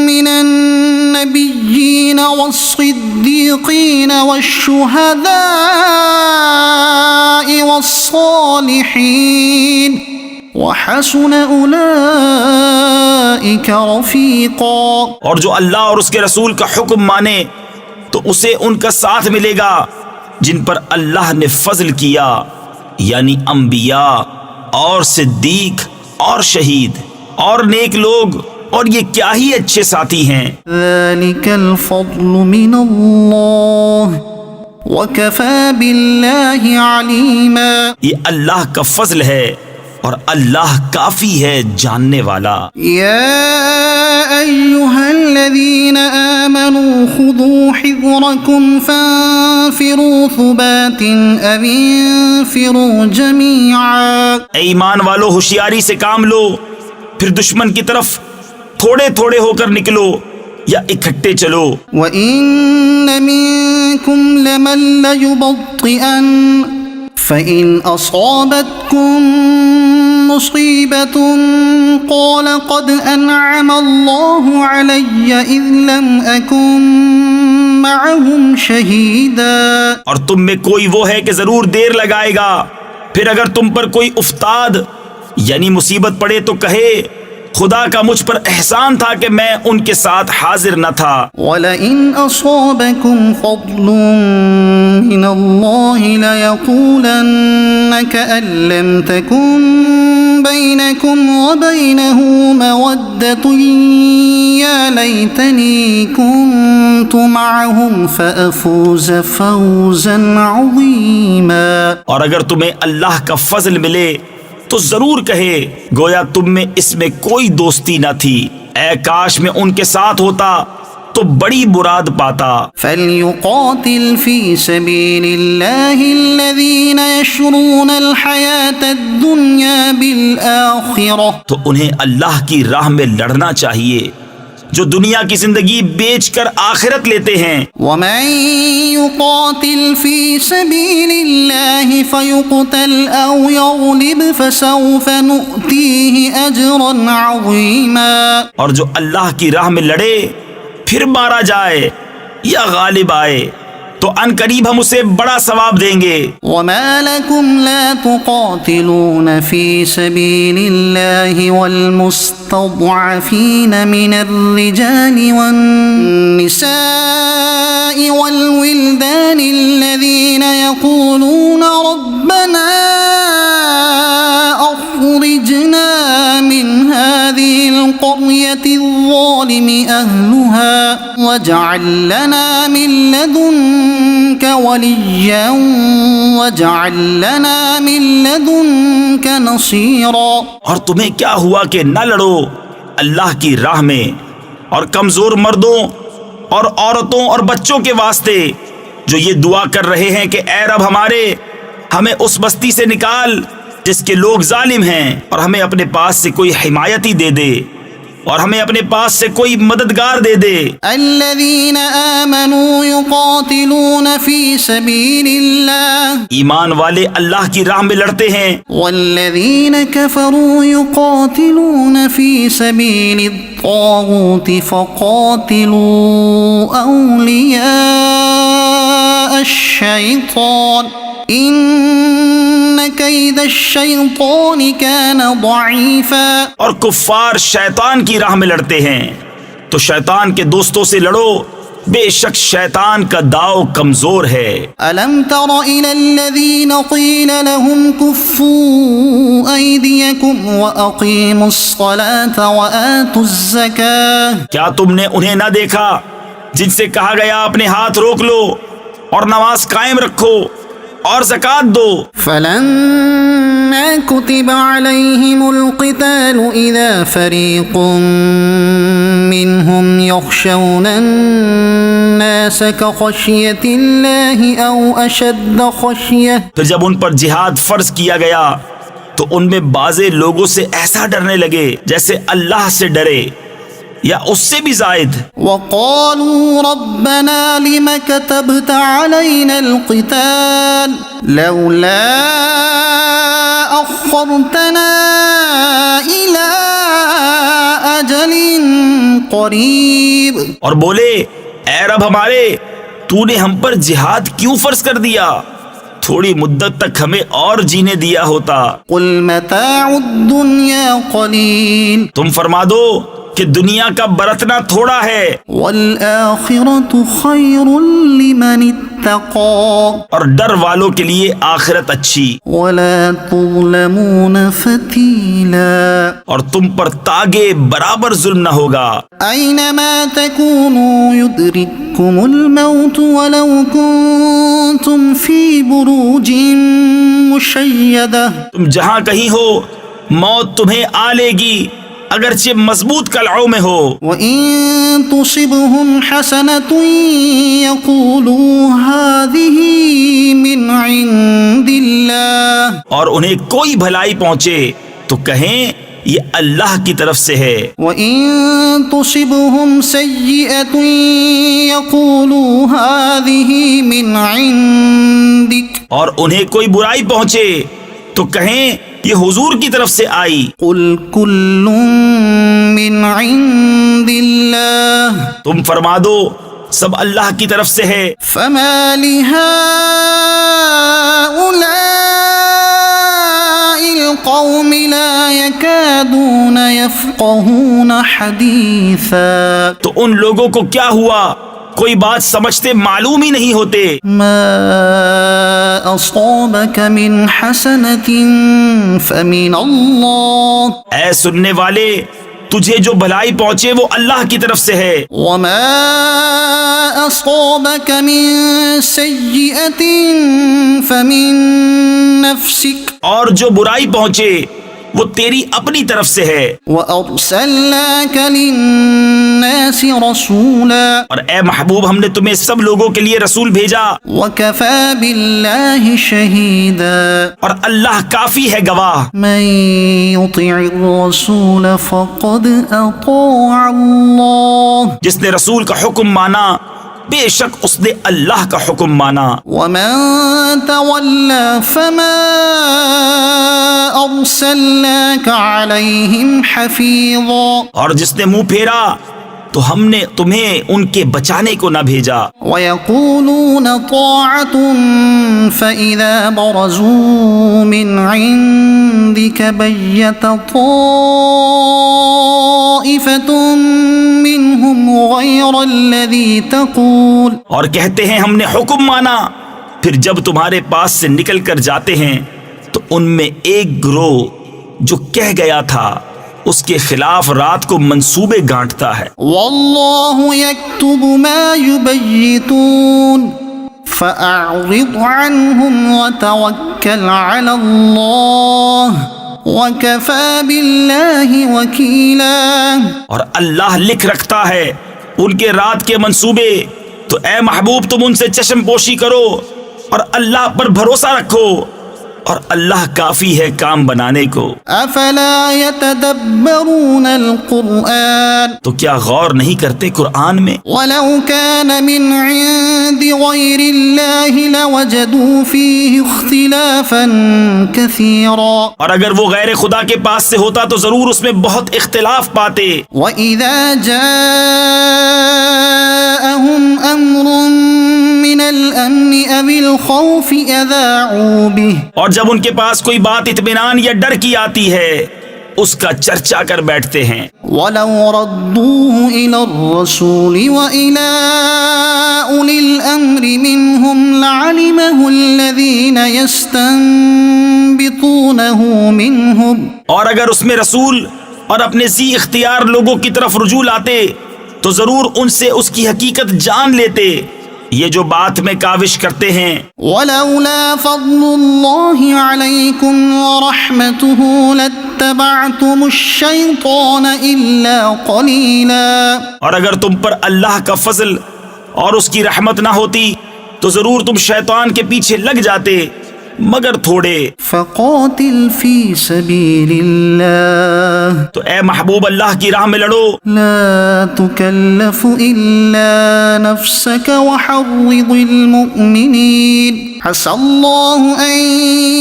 مِّنَ النَّبِيِّينَ وَالصِّدِّيقِينَ وَالشُّهَدَاءِ وَالصَّالِحِينَ وَحَسُنَ أُولَئِكَ رَفِيقًا۔ اور جو اللہ اور اس کے رسول کا حکم مانے تو اسے ان کا ساتھ ملے گا جن پر اللہ نے فضل کیا، یعنی انبیاء اور صدیق اور شہید اور نیک لوگ، اور یہ کیا ہی اچھے ساتھی ہیں۔ ذَلِكَ الْفَضْلُ مِنَ اللَّهِ وَكَفَى بِاللَّهِ عَلِيمًا۔ یہ اللہ کا فضل ہے اور اللہ کافی ہے جاننے والا۔ يا أيها الذين آمنوا خذوا حذركم فانفروا ثبات أو انفروا جميعا۔ اے ایمان والو، ہوشیاری سے کام لو، پھر دشمن کی طرف تھوڑے تھوڑے ہو کر نکلو یا اکٹھے چلو۔ وَإِنَّ مِنكُمْ لَمَن لَّيُبَطِّئَنَّ فَإِنْ أَصَابَتْكُم مُّصِيبَةٌ قَالَ قَدْ أَنْعَمَ اللَّهُ عَلَيَّ إِذْ لَمْ أَكُن مَّعَهُمْ شَهِيدًا۔ اور تم میں کوئی وہ ہے کہ ضرور دیر لگائے گا، پھر اگر تم پر کوئی افتاد یعنی مصیبت پڑے تو کہے خدا کا مجھ پر احسان تھا کہ میں ان کے ساتھ حاضر نہ تھا۔ وَلَئِنْ أَصَابَكُمْ فَضْلٌ مِّنَ اللَّهِ لَيَقُولَنَّ كَأَن لَّمْ تَكُن بَيْنَكُمْ وَبَيْنَهُ مَوَدَّةٌ يَا لَيْتَنِي كُنتُ مَعَهُمْ فَأَفُوزَ فَوْزًا عَظِيمًا۔ اور اگر تمہیں اللہ کا فضل ملے تو ضرور کہے گویا تم میں اس میں کوئی دوستی نہ تھی، اے کاش میں ان کے ساتھ ہوتا تو بڑی مراد پاتا۔ فَلْيُقَاتِلْ فِي سَبِيلِ اللَّهِ الَّذِينَ يَشْرُونَ الْحَيَاةَ الدُّنْيَا بِالْآخِرَةِ، تو انہیں اللہ کی راہ میں لڑنا چاہیے جو دنیا کی زندگی بیچ کر آخرت لیتے ہیں۔ وَمَن يُقَاتِلْ فِي سَبِيلِ اللَّهِ فَيُقْتَلْ أَوْ يَغْلِبْ فَسَوْفَ نُؤْتِيهِ أَجْرًا عَظِيمًا۔ اور جو اللہ کی راہ میں لڑے پھر مارا جائے یا غالب آئے تو ان قریب ہم اسے بڑا ثواب دیں گے۔ وَمَا لَكُمْ لَا تُقَاتِلُونَ فِي سَبِيلِ اللَّهِ وَالْمُسْتَضْعَفِينَ مِنَ الرِّجَالِ وَالنِّسَاءِ وَالْوِلْدَانِ الَّذِينَ يَقُولُونَ رَبَّنَا أَخْرِجْنَا مِنْ هَذِهِ الْقَرْيَةِ الظَّالِمِ أَهْلُهَا وَاجْعَل لَّنَا مِن لَّدُنكَ وَلِيًّا وَاجْعَل لَّنَا مِن لَّدُنكَ نَصِيرًا۔ اور تمہیں کیا ہوا کہ نہ لڑو اللہ کی راہ میں اور کمزور مردوں اور عورتوں اور بچوں کے واسطے جو یہ دعا کر رہے ہیں کہ اے رب ہمارے، ہمیں اس بستی سے نکال جس کے لوگ ظالم ہیں، اور ہمیں اپنے پاس سے کوئی حمایتی دے دے اور ہمیں اپنے پاس سے کوئی مددگار دے دے۔ الذين آمنوا يقاتلون في سبيل الله ایمان والے اللہ کی راہ میں لڑتے ہیں، والذين كفروا يقاتلون في سبيل الطاغوت فقاتلوا أولياء الشيطان إن كيد الشيطان كان ضعيفا۔ اور کفار شیطان کی راہ میں لڑتے ہیں تو شیطان کے دوستوں سے لڑو، بے شک شیطان کا داؤ کمزور ہے۔ ألم تر إلى الذين قيل لهم كفوا أيديكم وأقيموا الصلاة وآتوا الزكاة؟ کیا تم نے انہیں نہ دیکھا جن سے کہا گیا اپنے ہاتھ روک لو اور نماز قائم رکھو اور زکوٰۃ دو؟ فلما كتب عليهم القتال إذا فريق منهم يخشون الناس كخشية الله أو أشد خشية. پھر جب ان پر جہاد فرض کیا گیا تو ان میں بعضے لوگوں سے ایسا ڈرنے لگے جیسے اللہ سے ڈرے یا اس سے بھی زائد. وقالوا ربنا لم كتبت علينا القتال لولا أخرتنا إلى أجل قریب. اور بولے اے رب ہمارے تو نے ہم پر جہاد کیوں فرض کر دیا؟ تھوڑی مدت تک ہمیں اور جینے دیا ہوتا. قل متاع الدنيا قلیل تم فرما دو کہ دنیا کا برتنا تھوڑا ہے والآخرة خیر لمن اتقى اور ڈر والوں کے لیے آخرت اچھی. ولا تظلمون فتیلا اور تم پر تاگے برابر ظلم نہ ہوگا. اینما تکونوا یدرککم الموت ولو کنتم فی بروج مشیدہ. تم جہاں کہیں ہو موت تمہیں آ لے گی اگرچہ مضبوط قلعوں میں ہو. وَإِن تُصِبْهُمْ حَسَنَةٌ يَقُولُوا هَذِهِ مِنْ عِنْدِ اللَّهِ اور انہیں کوئی بھلائی پہنچے تو کہیں یہ اللہ کی طرف سے ہے. وَإِن تُصِبْهُمْ سَيِّئَةٌ يَقُولُوا هَذِهِ مِنْ عِنْدِكَ اور انہیں کوئی برائی پہنچے تو کہیں یہ حضور کی طرف سے آئی. قُلْ كُلٌّ مِّنْ عِنْدِ اللَّهِ تم فرما دو سب اللہ کی طرف سے ہے. فَمَا لِهَٰؤُلَاءِ الْقَوْمِ لَا يَكَادُونَ يَفْقَهُونَ حَدِيثًا. تو ان لوگوں کو کیا ہوا کوئی بات سمجھتے معلوم ہی نہیں ہوتے. ما أصابك من حسنة فمن الله اے سننے والے تجھے جو بھلائی پہنچے وہ اللہ کی طرف سے ہے. وما أصابك من سيئة فمن نفسك اور جو برائی پہنچے وہ تیری اپنی طرف سے ہے. وأرسلناك للناس رسولا اور اے محبوب ہم نے تمہیں سب لوگوں کے لیے رسول بھیجا وكفى بالله شهيدا. اور اللہ کافی ہے گواہ. من يطع الرسول فقد أطاع الله جس نے رسول کا حکم مانا بے شک اس نے اللہ کا حکم مانا. ومن تولى فما أرسلناك عليهم حفيظا. اور جس نے منہ پھیرا تو ہم نے تمہیں ان کے بچانے کو نہ بھیجا. ويقولون طاعة فإذا برزوا من عندك بيت طائفة منهم غير الذي تقول. اور کہتے ہیں ہم نے حکم مانا پھر جب تمہارے پاس سے نکل کر جاتے ہیں تو ان میں ایک گروہ جو کہہ گیا تھا اس کے خلاف رات کو منصوبے گانٹتا ہے. والله يكتب ما يبيتون فأعرض عنهم وتوكل على الله وكفى بالله وكيلا. اور اللہ لکھ رکھتا ہے ان کے رات کے منصوبے تو اے محبوب تم ان سے چشم پوشی کرو اور اللہ پر بھروسہ رکھو اور اللہ کافی ہے کام بنانے کو. افلا يتدبرون القرآن تو کیا غور نہیں کرتے قرآن میں؟ ولو كان من عند غير الله لوجدوا فيه اختلافا كثيرا. اور اگر وہ غیر خدا کے پاس سے ہوتا تو ضرور اس میں بہت اختلاف پاتے. وإذا جاءهم أمر من الأمن أو الخوف أذاعوا به. اور جب ان کے پاس کوئی بات اطمینان یا ڈر کی آتی ہے اس کا چرچا کر بیٹھتے ہیں. ولو ردوه إلى الرسول وإلى أولي الأمر منهم لعلمه الذين يستنبطونه منهم. اور اگر اس میں رسول اور اپنے ذی اختیار لوگوں کی طرف رجوع لاتے تو ضرور ان سے اس کی حقیقت جان لیتے یہ جو بات میں کاوش کرتے ہیں، ولولا فضل الله عليكم ورحمته لاتبعتم الشيطان إلا قليلا، اور اگر تم پر اللہ کا فضل اور اس کی رحمت نہ ہوتی تو ضرور تم شیطان کے پیچھے لگ جاتے مگر تھوڑے۔ فقاتل في سبيل الله تو اے محبوب اللہ کی راہ میں لڑو، لا تكلف إلا نفسك وحرض المؤمنين عسى الله أن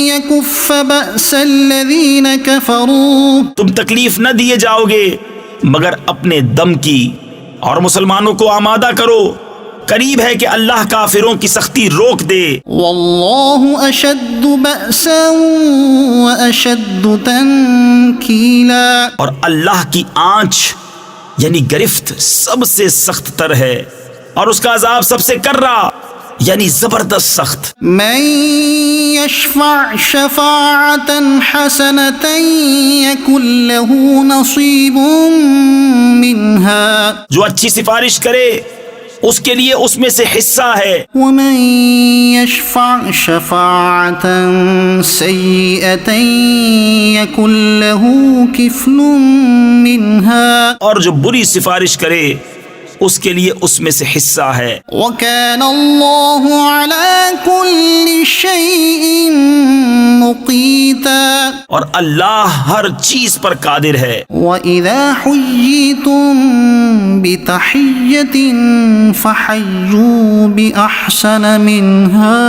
يكف بأس الذين كفروا، تم تکلیف نہ دیے جاؤ گے مگر اپنے دم کی، اور مسلمانوں کو آمادہ کرو، قریب ہے کہ اللہ کافروں کی سختی روک دے۔ والله أشد بأسا وأشد تنكيلا، اور اللہ کی آنچ یعنی گرفت سب سے سخت تر ہے، اور اس کا عذاب سب سے کرا یعنی زبردست سخت۔ من يشفع شفاعة حسنة يكن له نصيب منها، جو اچھی سفارش کرے اس کے لیے اس میں سے حصہ ہے، ومن يشفع شفاعة سيئة يكن له كفل منها، اور جو بری سفارش کرے اس کے لیے اس میں سے حصہ ہے۔ وكان الله على كل شيء مقيتا، اور اللہ ہر چیز پر قادر ہے۔ وإذا حييتم بتحية فحيوا بأحسن منها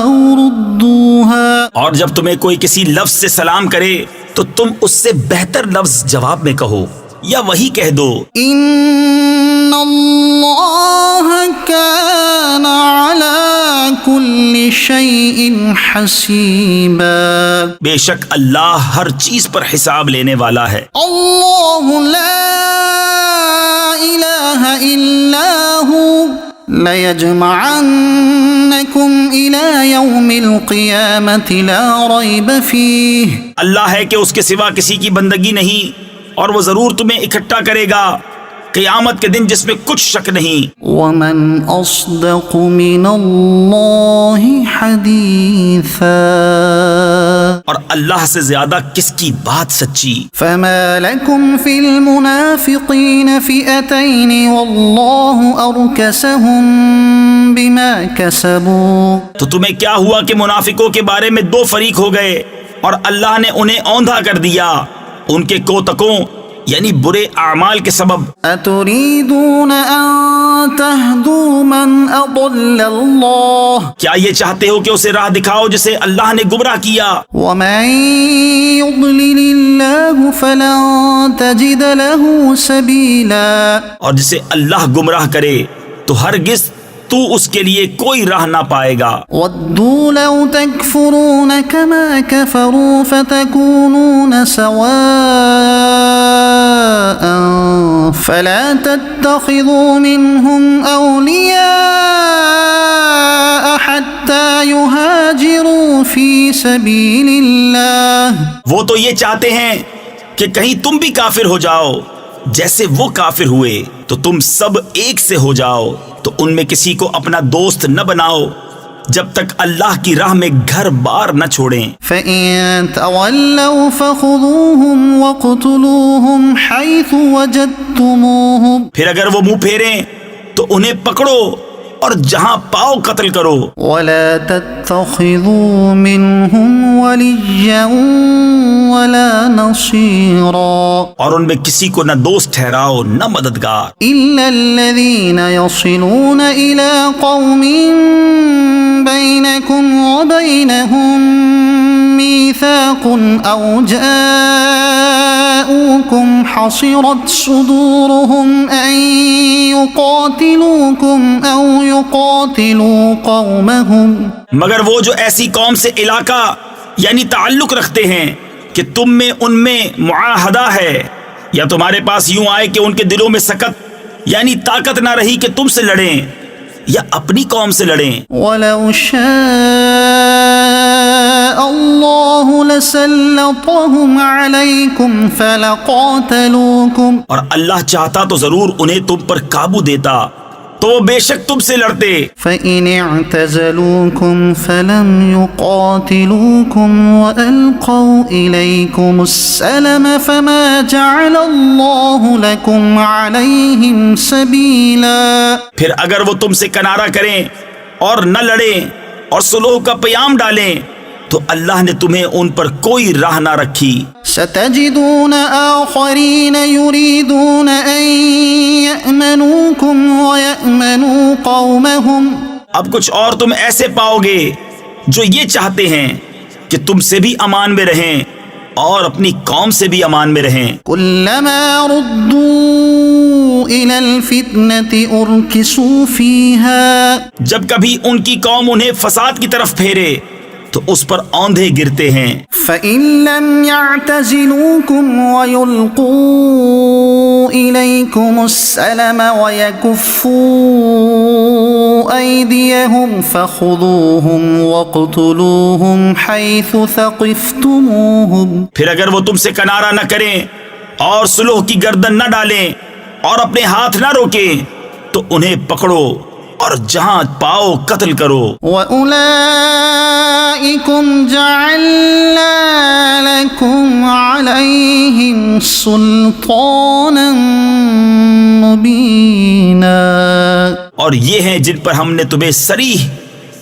أو ردوها، اور جب تمہیں کوئی کسی لفظ سے سلام کرے تو تم اس سے بہتر لفظ جواب میں کہو یا وہی کہہ دو۔ إن الله كان على كل شيء حسيبا، بے شک اللہ ہر چیز پر حساب لینے والا ہے۔ الله لا إله إلا هو ليجمعنكم إلى يوم القيامة لا ريب فيه، اللہ ہے کہ اس کے سوا کسی کی بندگی نہیں، اور وہ ضرور تمہیں اکٹھا کرے گا قیامت کے دن جس میں کچھ شک نہیں۔ ومن أصدق من الله حديثا، اور اللہ سے زیادہ کس کی بات سچی؟ فما لكم في المنافقين فئتين والله أركسهم بما كسبوا، تو تمہیں کیا ہوا کہ منافقوں کے بارے میں دو فریق ہو گئے اور اللہ نے انہیں اوندھا کر دیا ان کے کوتکوں یعنی برے اعمال کے سبب۔ أتريدون أن تهدوا من أضل الله، کیا یہ چاہتے ہو کہ اسے راہ دکھاؤ جسے اللہ نے گمراہ کیا؟ ومن يضلل الله فلن تجد له سبيلا، اور جسے اللہ گمراہ کرے تو ہرگز تو اس کے لیے کوئی راہ نہ پائے گا۔ ودوا لو تكفرون كما كفروا فتكونون سواء فلا تتخذوا منهم أولياء حتى يهاجروا في سبيل الله، وہ تو یہ چاہتے ہیں کہ کہیں تم بھی کافر ہو جاؤ جیسے وہ کافر ہوئے، تو تم سب ایک سے ہو جاؤ، تو ان میں کسی کو اپنا دوست نہ بناؤ جب تک اللہ کی راہ میں گھر بار نہ چھوڑیں۔ فإن تولوا فخذوهم وقتلوهم حيث وجدتموهم، پھر اگر وہ منہ پھیریں تو انہیں پکڑو اور جہاں پاؤ قتل کرو، ولا تتخذوا منهم وليا ولا نصيرا، اور ان میں کسی کو نہ دوست ٹھہراؤ نہ مددگار، إلا الذين يصلون إلى قوم بينكم وبينهم ميثاق أو جاءوكم حصرت صدورهم أن يقاتلوكم أو يقاتلوا قومهم، مگر وہ جو ایسی قوم سے علاقہ یعنی تعلق رکھتے ہیں کہ تم میں ان میں معاہدہ ہے، یا تمہارے پاس یوں آئے کہ ان کے دلوں میں سکت یعنی طاقت نہ رہی کہ تم سے لڑیں یا اپنی قوم سے لڑیں۔ ولو شاء الله لسلطهم عليكم فلقاتلوكم، اور اللہ چاہتا تو ضرور انہیں تم پر قابو دیتا تو وہ بے شک تم سے لڑتے. فإن اعتزلوكم فلم يقاتلوكم وألقوا إليكم السلم فما جعل الله لكم عليهم سبيلا. پھر اگر وہ تم سے کنارہ کریں اور نہ لڑیں اور صلح کا پیام ڈالیں تو اللہ نے تمہیں ان پر کوئی راہ نہ رکھی. ستجدون آخرين يريدون أن يأمنوكم ويأمنوا قومهم. اب کچھ اور تم ایسے پاؤ گے جو یہ چاہتے ہیں کہ تم سے بھی امان میں رہیں اور اپنی قوم سے بھی امان میں رہیں. كلما ردوا إلى الفتنة أركسوا فيها. جب کبھی ان کی قوم انہیں فساد کی طرف پھیرے تو اس پر اوندھے گرتے ہیں. فإن لم يعتزلوكم ويلقوا إليكم السلم ويكفوا أيديهم فخذوهم واقتلوهم حيث ثقفتموهم. پھر اگر وہ تم سے کنارہ نہ کریں اور صلح کی گردن نہ ڈالیں اور اپنے ہاتھ نہ روکیں تو انہیں پکڑو اور جہاں پاؤ قتل کرو. وَأُولَئِكُمْ جَعَلْنَا لَكُمْ عَلَيْهِمْ سُلْطَانًا مُبِينًا. اور یہ ہیں جن پر ہم نے تمہیں صریح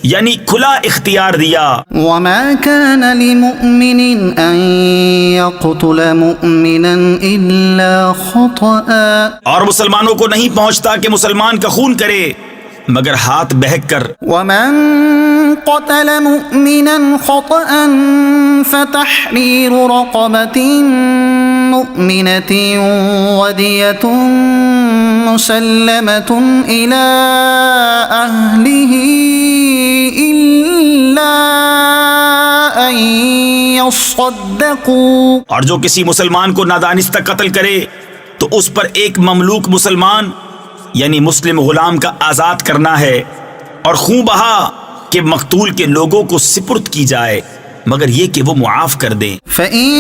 یعنی کھلا اختیار دیا. وَمَا كَانَ لِمُؤْمِنٍ أَن يَقْتُلَ مُؤْمِنًا إِلَّا خَطَأً. اور مسلمانوں کو نہیں پہنچتا کہ مسلمان کا خون کرے مگر ہاتھ بہک کر. وَمَن قَتَلَ مُؤْمِنًا خَطَأً فَتَحْرِيرُ رَقَبَةٍ مُؤْمِنَةٍ وَدِيَةٌ مُسَلَّمَةٌ إِلَىٰ أَهْلِهِ إِلَّا أَن يَصَّدَّقُوا. اور جو کسی مسلمان کو نادانستہ قتل کرے تو اس پر ایک مملوک مسلمان یعنی مسلم غلام کا آزاد کرنا ہے اور خون بہا کہ مقتول کے لوگوں کو سپرد کی جائے مگر یہ کہ وہ معاف کر دیں. فَإِن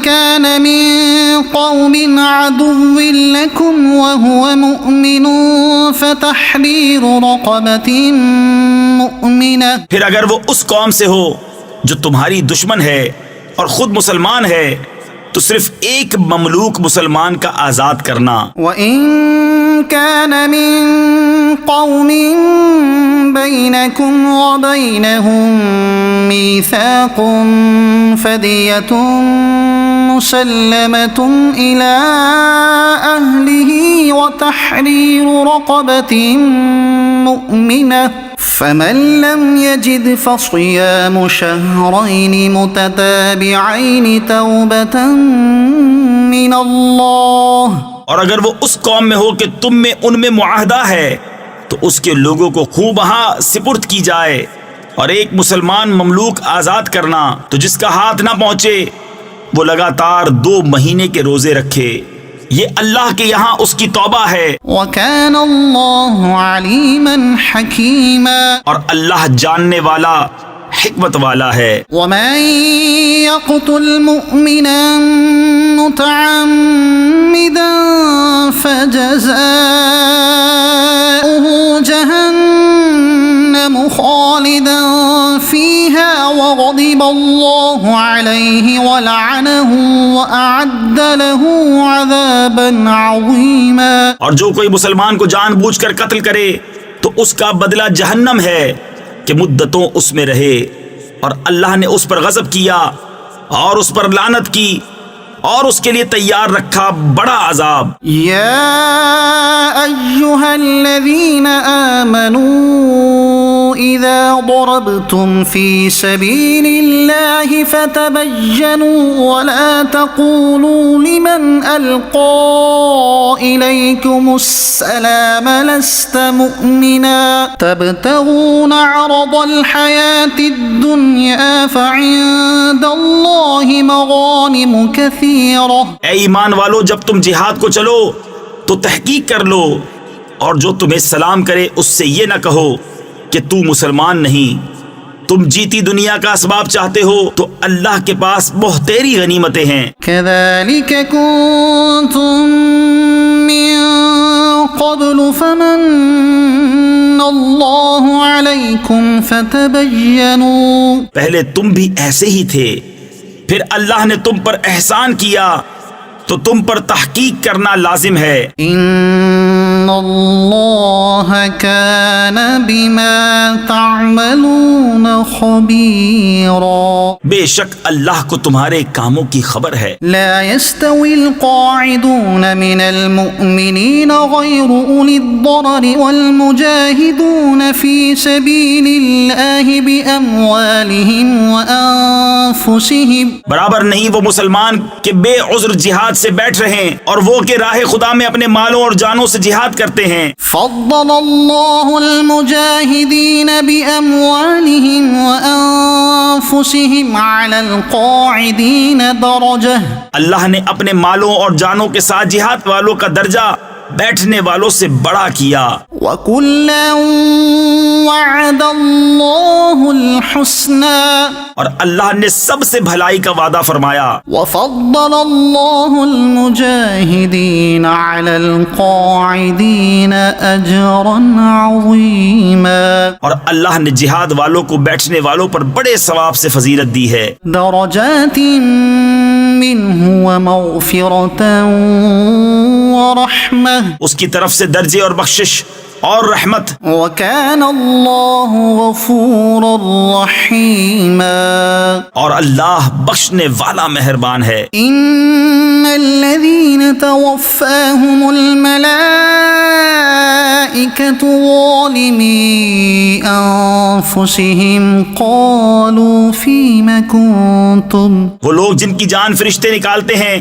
كَانَ مِن قَوْمٍ عَدُوٍّ لَكُمْ وَهُوَ مُؤْمِنٌ فَتَحْرِيرُ رَقَبَةٍ مُؤْمِنَةٍ. پھر اگر وہ اس قوم سے ہو جو تمہاری دشمن ہے اور خود مسلمان ہے تو صرف ایک مملوک مسلمان کا آزاد کرنا. وَإِن كَانَ مِن قَوْمٍ بَيْنَكُمْ وَبَيْنَهُم مِّيثَاقٌ فَدِيَةٌ مُّسَلَّمَةٌ إِلَىٰ أَهْلِهِ وَتَحْرِيرُ رَقَبَةٍ مُّؤْمِنَةٍ. فَمَن لَّمْ يَجِدْ فَصِيَامُ شَهْرَيْنِ مُتَتَابِعَيْنِ تَوْبَةً مِّنَ اللَّهِ. اور اگر وہ اس قوم میں ہو کہ تم میں ان میں معاہدہ ہے تو اس کے لوگوں کو خوب بہا سپرد کی جائے اور ایک مسلمان مملوک آزاد کرنا تو جس کا ہاتھ نہ پہنچے وہ لگاتار 2 مہینے کے روزے رکھے. یہ اللہ کے یہاں اس کی توبہ ہے. وَكَانَ اللَّهُ عَلِيمًا حَكِيمًا. اور اللہ جاننے والا حکمت والا ہے. وَمَن يَقْتُلْ مُؤْمِنًا مُتَعَمِّدًا فَجَزَاؤُهُ جَهَنَّمُ خَالِدًا فِيهَا وَغَضِبَ اللَّهُ عَلَيْهِ وَلَعَنَهُ وَأَعَدَّ لَهُ عَذَابًا عَظِيمًا. اور جو کوئی مسلمان کو جان بوجھ کر قتل کرے تو اس کا بدلہ جہنم ہے کہ مدتوں اس میں رہے اور اللہ نے اس پر غضب کیا اور اس پر لعنت کی اور اس کے لیے تیار رکھا بڑا عذاب. یا ایھا الذین آمنوا اذا ضربتم فی سبیل اللہ فتبینوا ولا تقولوا لمن القى الیکم السلام لست مؤمنا تبتغون عرض الحیاة الدنیا فعند اللہ مغانم کثیرہ. اے ایمان والو جب تم جہاد کو چلو تو تحقیق کر لو اور جو تمہیں سلام کرے اس سے یہ نہ کہو کہ تو مسلمان نہیں، تم جیتی دنیا کا اسباب چاہتے ہو تو اللہ کے پاس بہتری غنیمتیں ہیں. كذلك كنتم من قبل فمن الله عليكم فتبينوا. پہلے تم بھی ایسے ہی تھے، پھر اللہ نے تم پر احسان کیا تو تم پر تحقیق کرنا لازم ہے. ان اللہ کان بما تعملون خبیرا. بے شک اللہ کو تمہارے کاموں کی خبر ہے. لا يستوي القاعدون من المؤمنين غير أولي الضرر والمجاهدون في سبيل الله بأموالهم وأنفسهم. برابر نہیں وہ مسلمان کہ بے عذر جہاد سے بیٹھ رہے ہیں اور وہ کہ راہ خدا میں اپنے مالوں اور جانوں سے جہاد کرتے ہیں. فضل الله المجاهدين بأموالهم وأنفسهم على القاعدين درجة. اللہ نے اپنے مالوں اور جانوں کے ساتھ جہاد والوں کا درجہ بیٹھنے والوں سے بڑا کیا. وَكُلًّا وَعَدَ اللَّهُ الْحُسْنَى. اور اللہ نے سب سے بھلائی کا وعدہ فرمایا. وَفَضَّلَ اللَّهُ الْمُجَاهِدِينَ عَلَى الْقَاعِدِينَ أَجْرًا عَظِيمًا. اور اللہ نے جہاد والوں کو بیٹھنے والوں پر بڑے ثواب سے فضیلت دی ہے. درجات منه ومغفرة ورحمة. اس کی طرف سے درجے اور بخشش اور رحمت. وكان الله غفورا رحيما. اور اللہ بخشنے والا مہربان ہے. ان الذين توفاهم الملائكة ظالمي انفسهم قالوا فيم كنتم. وہ لوگ جن کی جان فرشتے نکالتے ہیں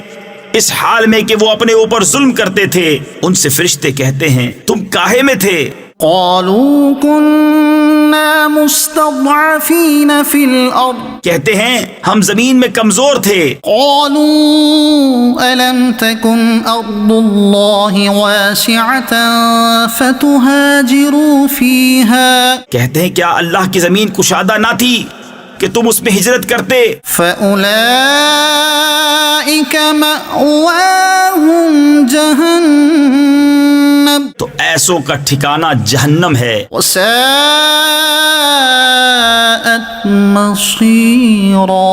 اس حال میں کہ وہ اپنے اوپر ظلم کرتے تھے، ان سے فرشتے کہتے ہیں تم کاہے میں تھے؟ قالوا كنا مستضعفين في الارض. کہتے ہیں ہم زمین میں کمزور تھے. قالوا ألم تكن أرض الله واسعة فتهاجروا فيها. کہتے ہیں کیا اللہ کی زمین کشادہ نہ تھی کہ تم اس میں ہجرت کرتے؟ فأولئك مأواهم جهنم. تو ایسوں کا ٹھکانہ جہنم ہے. وساءت مصيرا.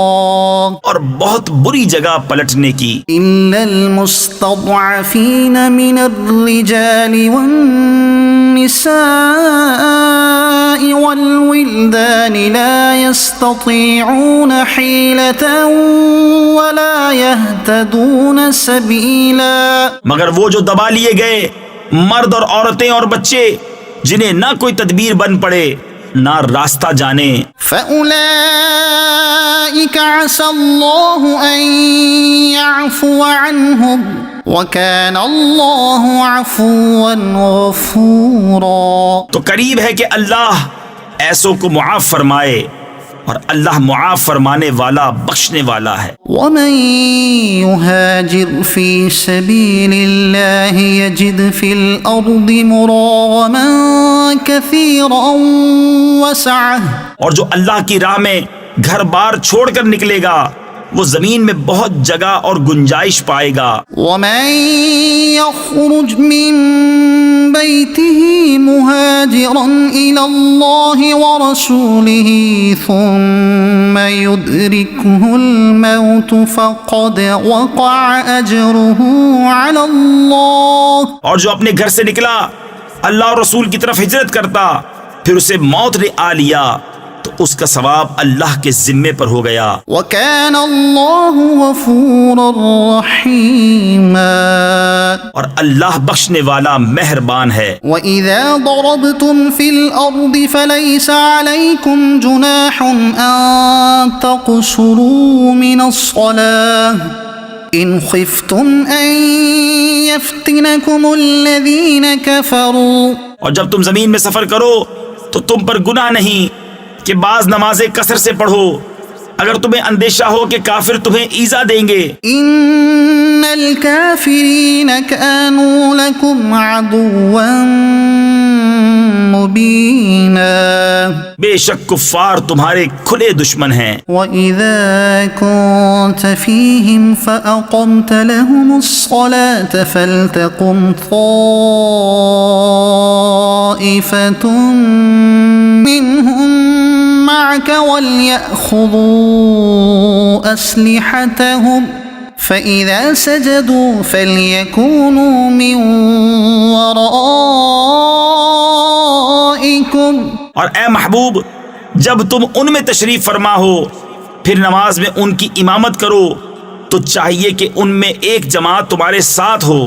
اور بہت بری جگہ پلٹنے کی. إلا المستضعفين من الرجال والنساء والولدان لا يستطيعون حيلة ولا يهتدون سبيلا. مگر وہ جو دبا لیے گئے مرد اور عورتیں اور بچے جنہیں نہ کوئی تدبیر بن پڑے نہ راستہ جانے. فأولئك عسى الله أن يعفو عنهم وكان الله عفوا غفورا. تو قریب ہے کہ اللہ ایسوں کو معاف فرمائے اور اللہ معاف فرمانے والا بخشنے والا ہے. ومن يهاجر في سبيل الله يجد في الأرض مراغما كثيرا وسعة. اور جو اللہ کی راہ میں گھر بار چھوڑ کر نکلے گا وہ زمین میں بہت جگہ اور گنجائش پائے گا. ومن يخرج من بيته مهاجرا إلى الله ورسوله ثم يدركه الموت فقد وقع أجره على الله. اور جو اپنے گھر سے نکلا اللہ اور رسول کی طرف ہجرت کرتا پھر اسے موت نے آ لیا تو اس کا ثواب اللہ کے ذمے پر ہو گیا. وَكَانَ اللَّهُ غَفُورًا رَحِيمًا. اور اللہ بخشنے والا مہربان ہے. وَإِذَا ضَرَبْتُمْ فِي الْأَرْضِ فَلَيْسَ عَلَيْكُمْ جُنَاحٌ أَن تَقْصُرُوا مِنَ الصَّلَاةِ إِنْ خِفْتُمْ أَن يَفْتِنَكُمُ الَّذِينَ كَفَرُوا. اور جب تم زمین میں سفر کرو تو تم پر گناہ نہیں کہ بعض نمازیں قصر سے پڑھو اگر تمہیں اندیشہ ہو کہ کافر تمہیں ایذا دیں گے. إِنَّ الكافرين كانوا لكم عدوا مبينا بے شک کفار تمہارے کھلے دشمن ہیں. وَإِذَا كُنْتَ فِيهِمْ فَأَقَمْتَ لَهُمُ الصَّلَاةَ فَلْتَقُمْ طَائِفَةٌ مِّنْهُمْ مَعَكَ وَلْيَأْخُذُوا أَسْلِحَتَهُمْ فَإِذَا سَجَدُوا فَلْيَكُونُوا مِنْ وَرَائِكُمْ. اور اے محبوب جب تم ان میں تشریف فرما ہو پھر نماز میں ان کی امامت کرو تو چاہیے کہ ان میں ایک جماعت تمہارے ساتھ ہو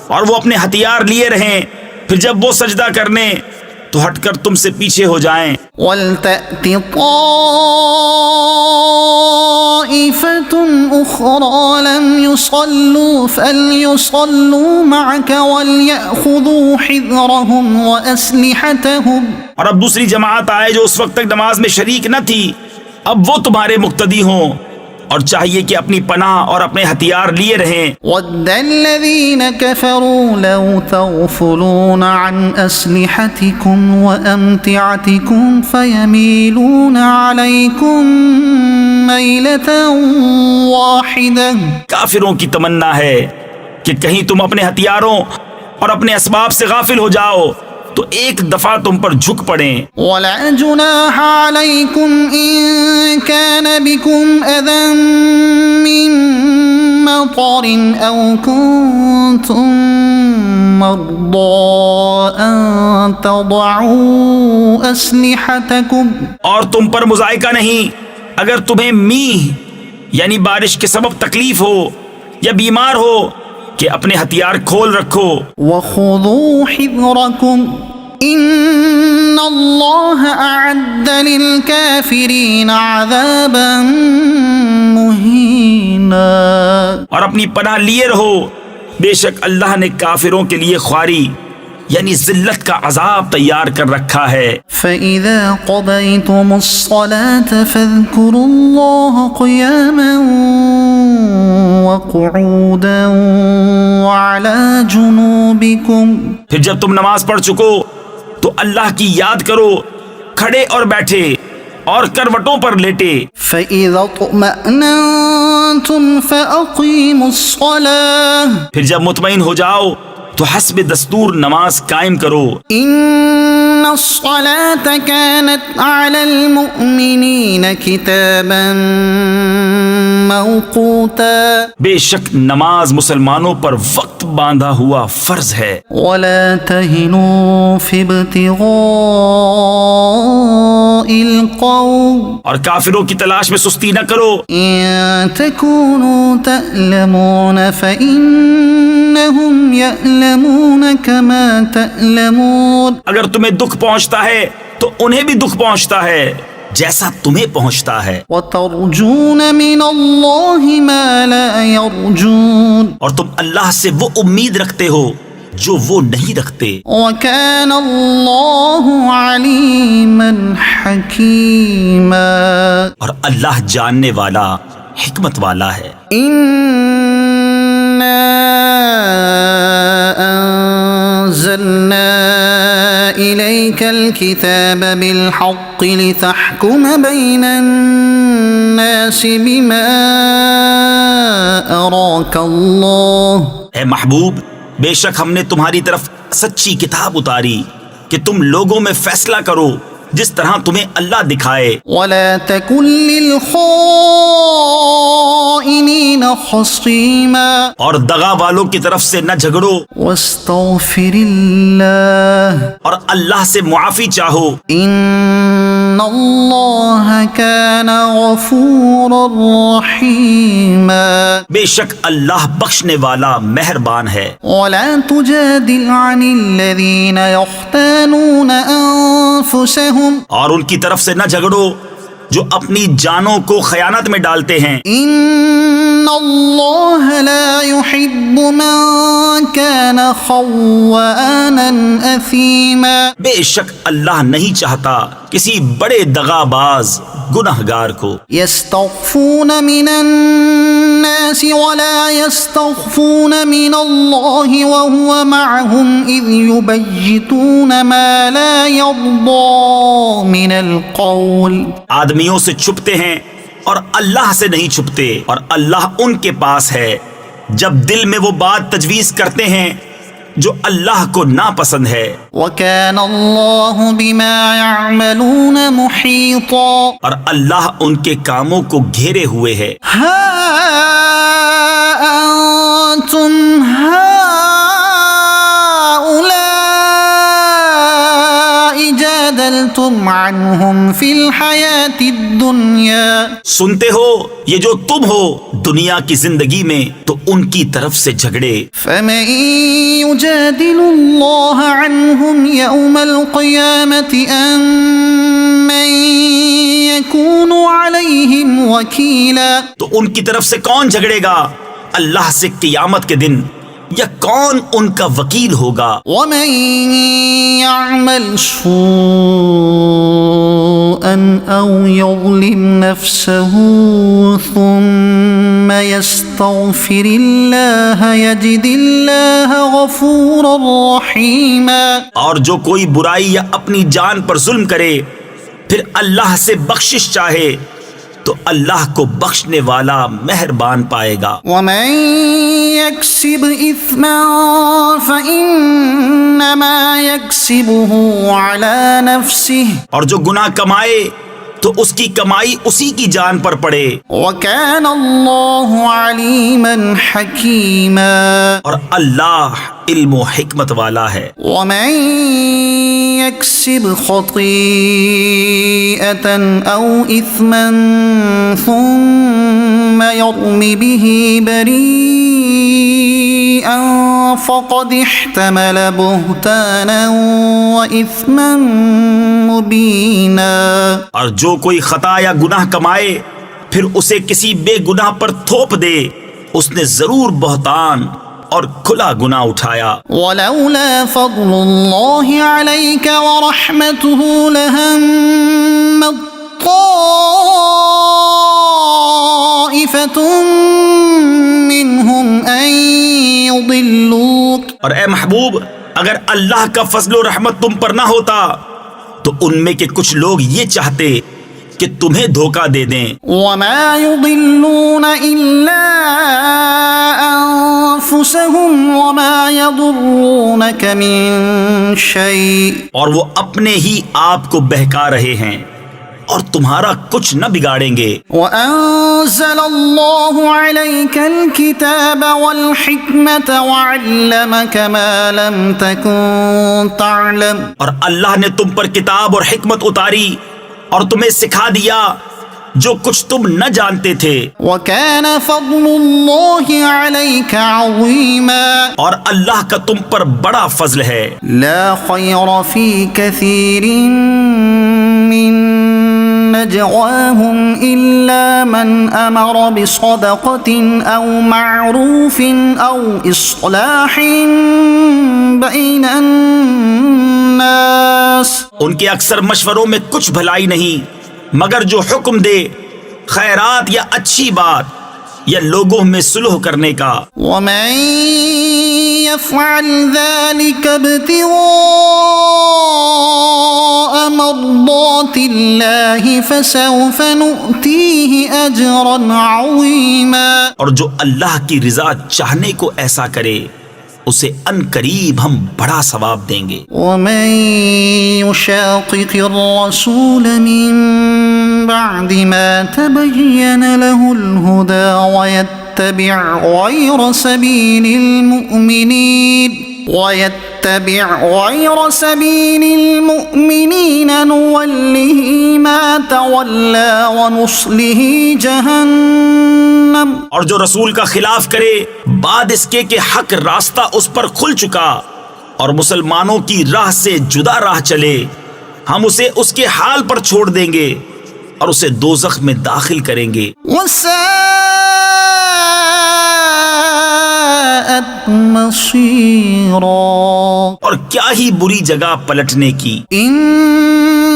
اور وہ اپنے ہتھیار لیے رہیں. پھر جب وہ سجدہ کرنے تو ہٹ کر تم سے پیچھے ہو جائیں. وَلْتَأْتِ طَائِفَةٌ أُخْرَى لَمْ يُصَلُّوا فَلْيُصَلُّوا مَعَكَ وَلْيَأْخُذُوا حِذْرَهُمْ وَأَسْلِحَتَهُمْ. اور اب دوسری جماعت آئے جو اس وقت تک نماز میں شریک نہ تھی، اب وہ تمہارے مقتدی ہوں اور چاہیے کہ اپنی پناہ اور اپنے ہتھیار لیے رہیں. وَدَّ الَّذِينَ كَفَرُوا لَوْ تَغْفُلُونَ عَنْ أَسْلِحَتِكُمْ وَأَمْتِعَتِكُمْ فَيَمِيلُونَ عَلَيْكُمْ مَيْلَةً وَاحِدَةً. کافروں کی تمنا ہے کہ کہیں تم اپنے ہتھیاروں اور اپنے اسباب سے غافل ہو جاؤ تو ایک دفعہ تم پر جھک پڑیں. وَلَا جُنَاحَ عَلَيْكُمْ إِن كَانَ بِكُمْ أَذًى مِّن مَّطَرٍ أَوْ كُنتُم مَّرْضَىٰ أَن تَضَعُوا أَسْلِحَتَكُمْ. اور تم پر مضائقہ نہیں اگر تمہیں میہ یعنی بارش کے سبب تکلیف ہو یا بیمار ہو کہ اپنے ہتھیار کھول رکھو. وَخُذُوا حِذْرَكُمْ إِنَّ اللَّهَ أَعَدَّ لِلْكَافِرِينَ عَذَابًا مُهِينًا. اور اپنی پناہ لیے رہو، بے شک اللہ نے کافروں کے لیے خواری یعنی ذلت کا عذاب تیار کر رکھا ہے. فَإِذَا قَضَيْتُمُ الصَّلَاةَ فَاذْكُرُوا اللَّهَ قِيَامًا وَقُعُودًا وَعَلَى جُنُوبِكُمْ. پھر جب تم نماز پڑھ چکو تو اللہ کی یاد کرو کھڑے اور بیٹھے اور کروٹوں پر لیٹے. فَإِذَا اطْمَأْنَنْتُمْ فَأَقِيمُوا الصَّلَاةَ. پھر جب مطمئن ہو جاؤ تو حسب دستور نماز قائم کرو. إِنَّ الصَّلَاةَ كَانَتْ عَلَى الْمُؤْمِنِينَ كِتَابًا موقوتا. بے شک نماز مسلمانوں پر وقت باندھا ہوا فرض ہے. وَلَا تَهِنُوا فِي ابْتِغَاءِ الْقَوْمِ. اور کافروں کی تلاش میں سستی نہ کرو. إِن تَكُونُوا تَأْلَمُونَ فَإِنَّهُمْ يَأْلَمُونَ كَمَا تَأْلَمُونَ. اگر تمہیں دکھ پہنچتا ہے تو انہیں بھی دکھ پہنچتا ہے جیسا تمہیں پہنچتا ہے. وَتَرْجُونَ مِنَ اللَّهِ مَا لَا يَرْجُونَ. اور تم اللہ سے وہ امید رکھتے ہو جو وہ نہیں رکھتے. وَكَانَ اللَّهُ عَلِيمًا حَكِيمًا. اور اللہ جاننے والا حکمت والا ہے. إِنَّا أَنزَلْنَا إِلَيْكَ الْكِتَابَ بِالْحَقِّ لِتَحْكُمَ بَيْنَ النَّاسِ بِمَا أَرَاكَ اللَّهُ. اے محبوب بے شک ہم نے تمہاری طرف سچی کتاب اتاری کہ تم لوگوں میں فیصلہ کرو جس طرح تمہیں اللہ دکھائے. وَلَا تَكُن لِّلْخَائِنِينَ خَصِيمًا. اور دغا والوں کی طرف سے نہ جھگڑو. وَاسْتَغْفِرِ اللَّهَ. اور اللہ سے معافی چاہو. إِنَّ اللَّهَ كَانَ غَفُورًا رَّحِيمًا. بے شک اللہ بخشنے والا مہربان ہے. وَلَا تُجَادِلْ عَنِ الَّذِينَ يَخْتَانُونَ أَنفُسَهُمْ. اور ان کی طرف سے نہ جھگڑو جو اپنی جانوں کو خیانت میں ڈالتے ہیں. إِنَّ اللَّهَ لَا يُحِبُّ مَن كَانَ خَوَّانًا أَثِيمًا. بے شک اللہ نہیں چاہتا کسی بڑے دغاباز گنہگار کو۔ يستخفون من الناس ولا يستخفون من الله وهو معهم إذ يبيتون ما لا يرضى من القول۔ آدمیوں سے چھپتے ہیں اور اللہ سے نہیں چھپتے، اور اللہ ان کے پاس ہے جب دل میں وہ بات تجویز کرتے ہیں جو اللہ کو ناپسند ہے۔ وَكَانَ اللَّهُ بِمَا يَعْمَلُونَ مُحِيطًا، اور اللہ ان کے کاموں کو گھیرے ہوئے ہے۔ ہا انتم هؤلاء جادلتم عنهم في الحياة الدنيا، سنتے ہو یہ جو تم ہو دنیا کی زندگی میں تو ان کی طرف سے جھگڑے، فمن يجادل الله عنهم يوم القيامة أم من يكون عليهم وكيلا، تو ان کی طرف سے کون جھگڑے گا اللہ سے قیامت کے دن، یا کون ان کا وکیل ہوگا؟ ومن يعمل سوءا أو يظلم نفسه ثم يستغفر الله يجد الله غفورا رحيما، اور جو کوئی برائی یا اپنی جان پر ظلم کرے پھر اللہ سے بخشش چاہے تو اللہ کو بخشنے والا مہربان پائے گا۔ ومن يكسب إثما فإنما يكسبه على نفسه، اور جو گناہ کمائے تو اس کی کمائی اسی کی جان پر پڑے، وكان الله عليما حكيما، اور اللہ علم و حکمت والا ہے۔ ومن يكسب خطيئة أو إثما ثم يرم به بريئا فقد احتمل بهتانا وإثما مبينا، اور جو کوئی خطا یا گناہ کمائے پھر اسے کسی بے گناہ پر تھوپ دے اس نے ضرور بہتان اور کھلا گناہ اٹھایا۔ ولولا فضل الله عليك ورحمته لهم طائفة منهم أن يضلوك، اور اے محبوب اگر اللہ کا فضل و رحمت تم پر نہ ہوتا تو ان میں کے کچھ لوگ یہ چاہتے کہ تمہیں دھوکہ دے دیں۔ وما يضلون إلا أنفسهم وما يضرونك من شيء، اور وہ اپنے ہی آپ کو بہکا رہے ہیں اور تمہارا کچھ نہ بگاڑیں گے۔ وأنزل الله عليك الكتاب والحكمة وعلمك ما لم تكن تعلم، اور اللہ نے تم پر کتاب اور حکمت اتاری اور تمہیں سکھا دیا جو کچھ تم نہ جانتے تھے۔ وكان فضل الله عليك عظيما، اور اللہ کا تم پر بڑا فضل ہے۔ لا خير في كثير من نجواهم إلا من أمر بصدقة أو معروف أو إصلاح بين الناس، ان کے اکثر مشوروں میں کچھ بھلائی نہیں مگر جو حکم دے خیرات یا اچھی بات یا لوگوں میں صلح کرنے کا۔ ومن يفعل ذلك ابتغاء مرضات الله فسوف نؤتيه أجرا عظيما، اور جو اللہ کی رضا چاہنے کو ایسا کرے اسے ان قریب ہم بڑا ثواب دیں گے۔ ومن يشاقق الرسول من بعد ما تبين له الهدى ويتبع غير سبيل المؤمنين نوله ما تولى ونصله جهنم، اور جو رسول کا خلاف کرے بعد اس کے کہ حق راستہ اس پر کھل چکا اور مسلمانوں کی راہ سے جدا راہ چلے، ہم اسے اس کے حال پر چھوڑ دیں گے اور اسے دوزخ میں داخل کریں گے۔ وساءت ساءت مصيرا. اور کیا ہی بری جگہ پلٹنے کی. ان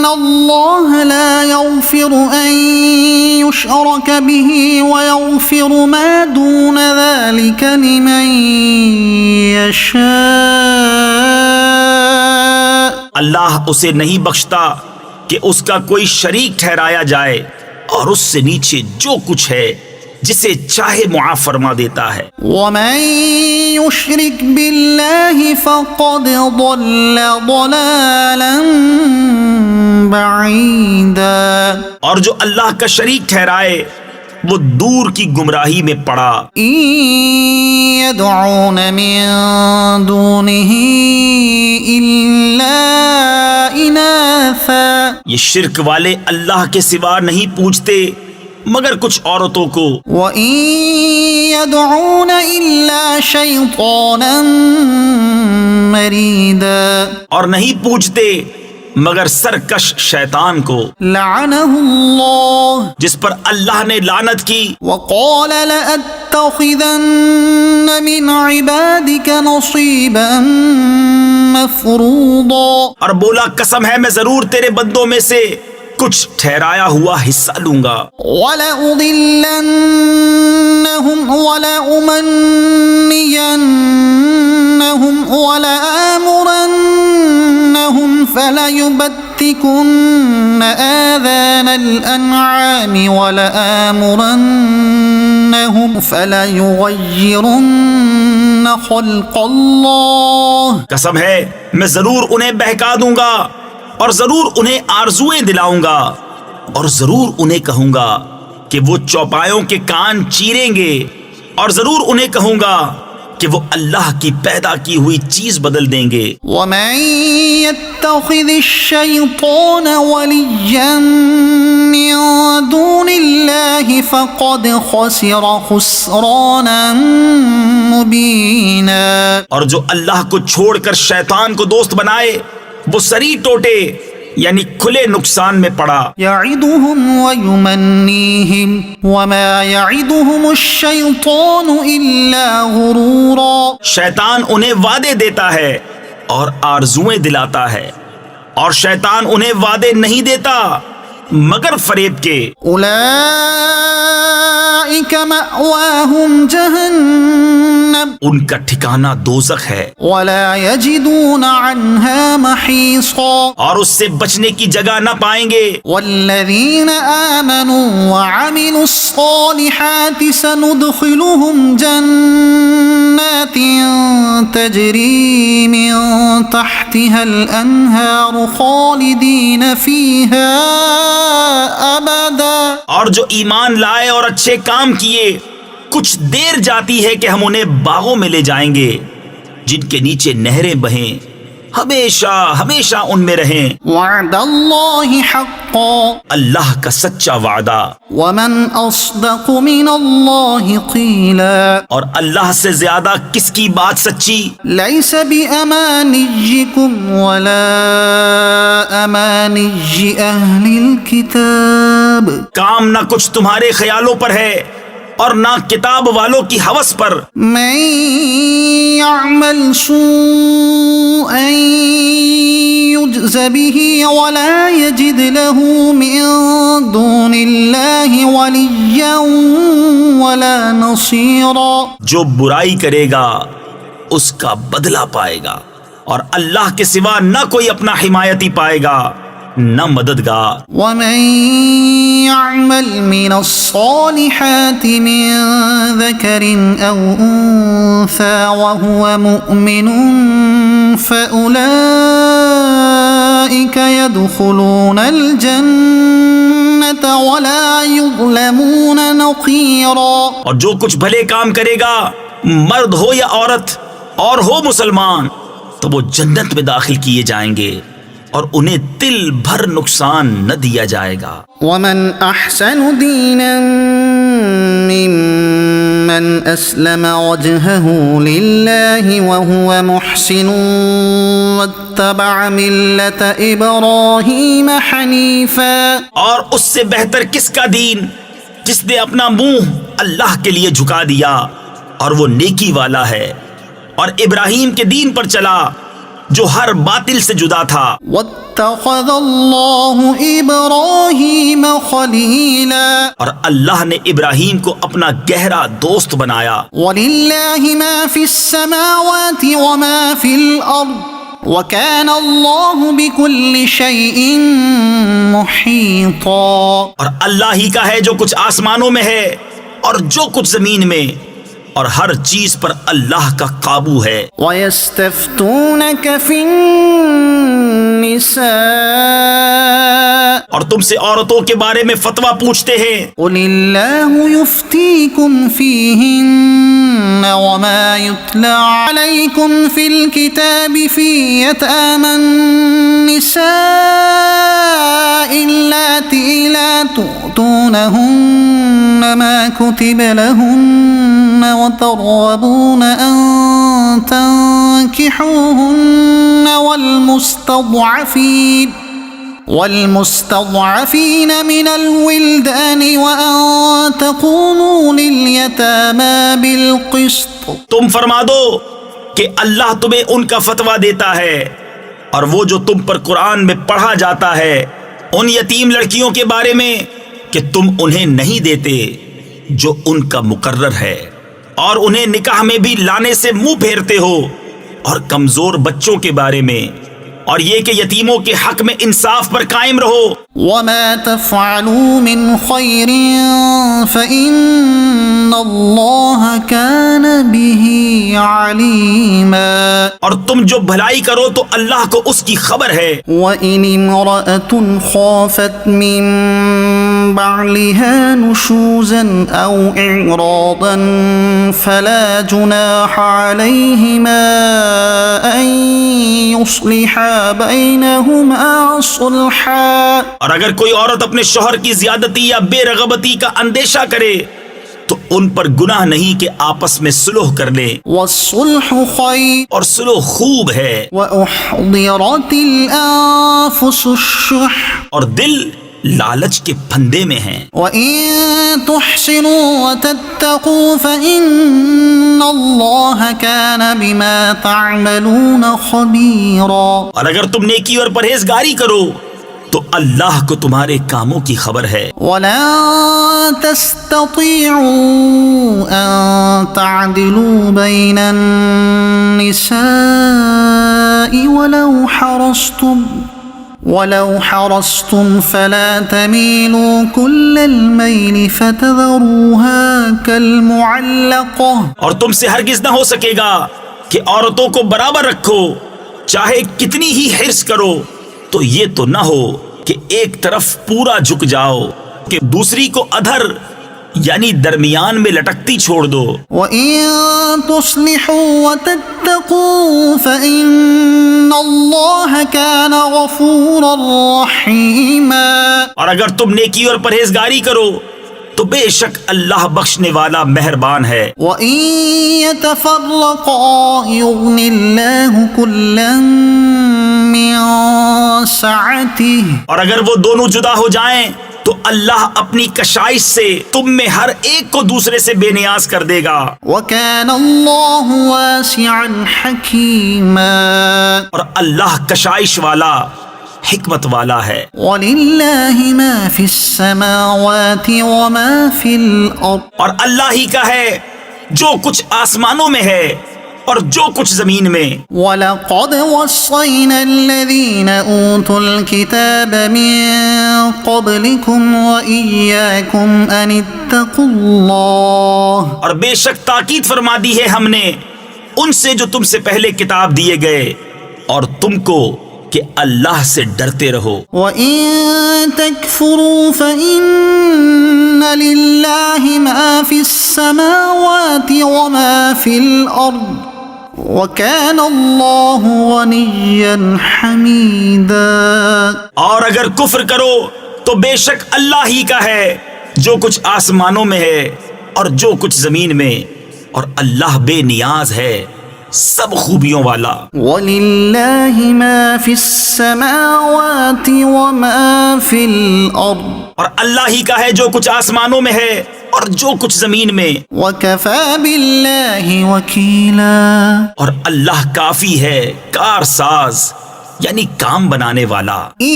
اللہ لا يغفر ان يشرك به ويغفر ما دون ذلك لمن يشاء. اللہ اسے نہیں بخشتا کہ اس کا کوئی شریک ٹھہرایا جائے، اور اس سے نیچے جو کچھ ہے جسے چاہے معاف فرما دیتا ہے. ومن يشرك بالله فقد ضل ضلالا بعيدا. اور جو اللہ کا شریک ٹھہرائے وہ دور کی گمراہی میں پڑا. إن يدعون من دونه إلا إناثا. یہ شرک والے اللہ کے سوا نہیں پوچھتے مگر کچھ عورتوں کو. وَإِن يَدْعُونَ إِلَّا شَيْطَانًا مَرِيدًا. اور نہیں پوچھتے مگر سرکش شیطان کو. لعنه اللہ. جس پر اللہ نے لعنت کی. وقال لأتخذن من عبادك نصيبا مفروضا. اور بولا قسم ہے میں ضرور تیرے بندوں میں سے کچھ ٹھہرایا ہوا حصہ لوں گا. وَلَأُضِلَّنَّهُمْ وَلَأُمَنِّيَنَّهُمْ وَلَآمُرَنَّهُمْ فَلَيُبَتِّكُنَّ آذَانَ الْأَنْعَامِ وَلَآمُرَنَّهُمْ فَلَيُغَيِّرُنَّ خَلْقَ اللَّهِ. قسم ہے میں ضرور انہیں بہکا دوں گا، اور ضرور انہیں آرزویں دلاؤں گا، اور ضرور انہیں کہوں گا کہ وہ چوپایوں کے کان چیریں گے، اور ضرور انہیں کہوں گا کہ وہ اللہ کی پیدا کی ہوئی چیز بدل دیں گے. وَمَن يَتَّخِذِ الشَّيْطَانَ وَلِيًّا مِّن دُونِ اللَّهِ فَقَدْ خَسِرَ خُسْرَانًا مُّبِينًا. اور جو اللہ کو چھوڑ کر شیطان کو دوست بنائے وہ سری ٹوٹے یعنی کھلے نقصان میں پڑا. يَعِدُهُمْ وَيُمَنِّيهِمْ وَمَا يَعِدُهُمُ الشَّيْطَانُ إِلَّا غُرُورًا. شیطان انہیں وعدے دیتا ہے اور آرزویں دلاتا ہے، اور شیطان انہیں وعدے نہیں دیتا مگر فریب کے. أُولَئِكَ مَأْوَاهُمْ جَهَنَّمُ. ان کا ٹھکانہ دوزخ ہے، وَلَا يَجِدُونَ عَنْهَا مَحِيصًا. اور اس سے بچنے کی جگہ نہ پائیں گے. وَالَّذِينَ آمَنُوا وَعَمِلُوا الصَّالِحَاتِ سَنُدْخِلُهُمْ جَنَّاتٍ تَجْرِي مِن تَحْتِهَا الْأَنْهَارُ خَالِدِينَ فِيهَا أَبَدًا. اور جو ایمان لائے اور اچھے کام کیے کچھ دیر جاتی ہے کہ ہم انہیں باغوں میں لے جائیں گے جن کے نیچے نہریں بہیں، ہمیشہ ہمیشہ ان میں رہیں. وعد اللہ حقا. اللہ کا سچا وعدہ. ومن اصدق من اللہ قیلا. اور اللہ سے زیادہ کس کی بات سچی. لیس بامانیکم ولا امانی اہل الکتاب. کام نہ کچھ تمہارے خیالوں پر ہے اور نہ کتاب والوں کی ہوس پر. من يعمل سوءا يجز به ولا يجد له من دون الله وليا ولا نصيرا. جو برائی کرے گا اس کا بدلہ پائے گا، اور اللہ کے سوا نہ کوئی اپنا حمایتی پائے گا نہ مددگار. ومن يعمل من الصالحات من ذكر أو أنثى وهو مؤمن فأولئك يدخلون الجنة ولا يظلمون نقيرا. اور جو کچھ بھلے کام کرے گا مرد ہو یا عورت اور ہو مسلمان تو وہ جنت میں داخل کیے جائیں گے اور انہیں تل بھر نقصان نہ دیا جائے گا. ومن احسن دینا ممن اسلم وجهه لله وهو محسن واتبع ملة ابراہیم حنیفا. اور اس سے بہتر کس کا دین جس نے اپنا منہ اللہ کے لیے جھکا دیا اور وہ نیکی والا ہے اور ابراہیم کے دین پر چلا جو ہر باطل سے جدا تھا. واتخذ اللہ ابراہیم خلیلا، اور اللہ نے ابراہیم کو اپنا گہرا دوست بنایا. وَلِلَّهِ مَا فِي السَّمَاوَاتِ وَمَا فِي الْأَرْضِ وَكَانَ اللَّهُ بِكُلِّ شَيْءٍ مُحِيطًا. اور اللہ ہی کا ہے جو کچھ آسمانوں میں ہے اور جو کچھ زمین میں، اور ہر چیز پر اللہ کا قابو ہے. وَيَسْتَفْتُونَكَ فِي النِّسَاءِ اور تم سے عورتوں کے بارے میں فتویٰ پوچھتے ہیں. قُلِ اللَّهُ يُفْتِيكُمْ فِيهِنَّ وَمَا يُتْلَى عَلَيْكُمْ فِي الْكِتَابِ فِي يَتَامَى النِّسَاءِ اللَّاتِي لَا تُؤْتُونَهُنَّ مَا كُتِبَ لَهُنَّ وَتَرْغَبُونَ أَن تَنكِحُوهُنَّ والمستضعفين من الولدان وأن تقوموا لليتامى بالقسط. تم فرما دو کہ اللہ تمہیں ان کا فتویٰ دیتا ہے اور وہ جو تم پر قرآن میں پڑھا جاتا ہے ان یتیم لڑکیوں کے بارے میں کہ تم انہیں نہیں دیتے جو ان کا مقرر ہے، اور انہیں نکاح میں بھی لانے سے منہ پھیرتے ہو، اور کمزور بچوں کے بارے میں، اور یہ کہ یتیموں کے حق میں انصاف پر قائم رہو. وما تفعلوا من خير فإن الله كان به عليما. اور تم جو بھلائی کرو تو اللہ کو اس کی خبر ہے. وإن امرأة خافت من بعلها نشوزا أو إعراضا فلا جناح عليهما أن يصلحا بينهما صلحا. اور اگر کوئی عورت اپنے شوہر کی زیادتی یا بے رغبتی کا اندیشہ کرے تو ان پر گناہ نہیں کہ آپس میں صلح کر لیں، والصلح خير اور صلح خوب ہے. وأحضرت الأنفس الشح اور دل لالچ کے پھندے میں ہیں. وَإِن تُحْسِنُوا وَتَتَّقُوا فَإِنَّ اللَّهَ كَانَ بِمَا تَعْمَلُونَ خَبِيرًا. اور اگر تم نیکی اور پرہیزگاری کرو تو اللہ کو تمہارے کاموں کی خبر ہے. وَلَن تَسْتَطِيعُوا أَن تَعْدِلُوا بَيْنَ النِّسَاءِ وَلَوْ حَرَصْتُمْ فَلَا تَمِيلُوا كُلَّ الْمَيْلِ فَتَذَرُوهَا كَالْمُعَلَّقَةِ. اور تم سے ہرگز نہ ہو سکے گا کہ عورتوں کو برابر رکھو، چاہے کتنی ہی حرص کرو، تو یہ تو نہ ہو کہ ایک طرف پورا جھک جاؤ کہ دوسری کو ادھر یعنی درمیان میں لٹکتی چھوڑ دو. وَإِن تُصْلِحُوا وَتَتَّقُوا فَإِنَّ اللَّهَ كَانَ غَفُورًا رَحِيمًا. اور اگر تم نیکی اور پرہیزگاری کرو تو بے شک اللہ بخشنے والا مہربان ہے. وَإِن يَتَفَرَّقَا يُغْنِ اللَّهُ كُلًّا مِّن سَعَتِهِ. اور اگر وہ دونوں جدا ہو جائیں تو اللہ اپنی کشائش سے تم میں ہر ایک کو دوسرے سے بے نیاز کر دے گا. وَكَانَ اللَّهُ وَاسِعًا حَكِيمًا. اور اللہ کشائش والا، حکمت والا ہے. وَلِلَّهِ مَا فِي السَّمَاوَاتِ وَمَا فِي الْأَرْضِ. اور اللہ ہی کا ہے جو کچھ آسمانوں میں ہے اور جو کچھ زمین میں. وَلَقَدْ وَصَّيْنَا الَّذِينَ أُوتُوا الْكِتَابَ مِن قَبْلِكُمْ وَإِيَّاكُمْ أَنِ اتَّقُوا اللَّهَ. اور بے شک تاکید فرما دی ہے ہم نے ان سے جو تم سے پہلے کتاب دیے گئے اور تم کو کہ اللہ سے ڈرتے رہو. وَإِن تَكْفُرُوا فَإِنَّ لِلَّهِ مَا فِي السَّمَاوَاتِ وَمَا فِي الْأَرْضِ وَكَانَ اللَّهُ غَنِيًّا حَمِيدًا. اور اگر کفر کرو تو بے شک اللہ ہی کا ہے جو کچھ آسمانوں میں ہے اور جو کچھ زمین میں، اور اللہ بے نیاز ہے، سب خوبیوں والا. وَلِلَّهِ مَا فِي السَّمَاوَاتِ وَمَا فِي الْأَرْضِ. اور اللہ ہی کا ہے جو کچھ آسمانوں میں ہے اور جو کچھ زمین میں، وَكَفَى بِاللَّهِ وَكِيلًا اور اللہ کافی ہے کارساز یعنی کام بنانے والا۔ إِن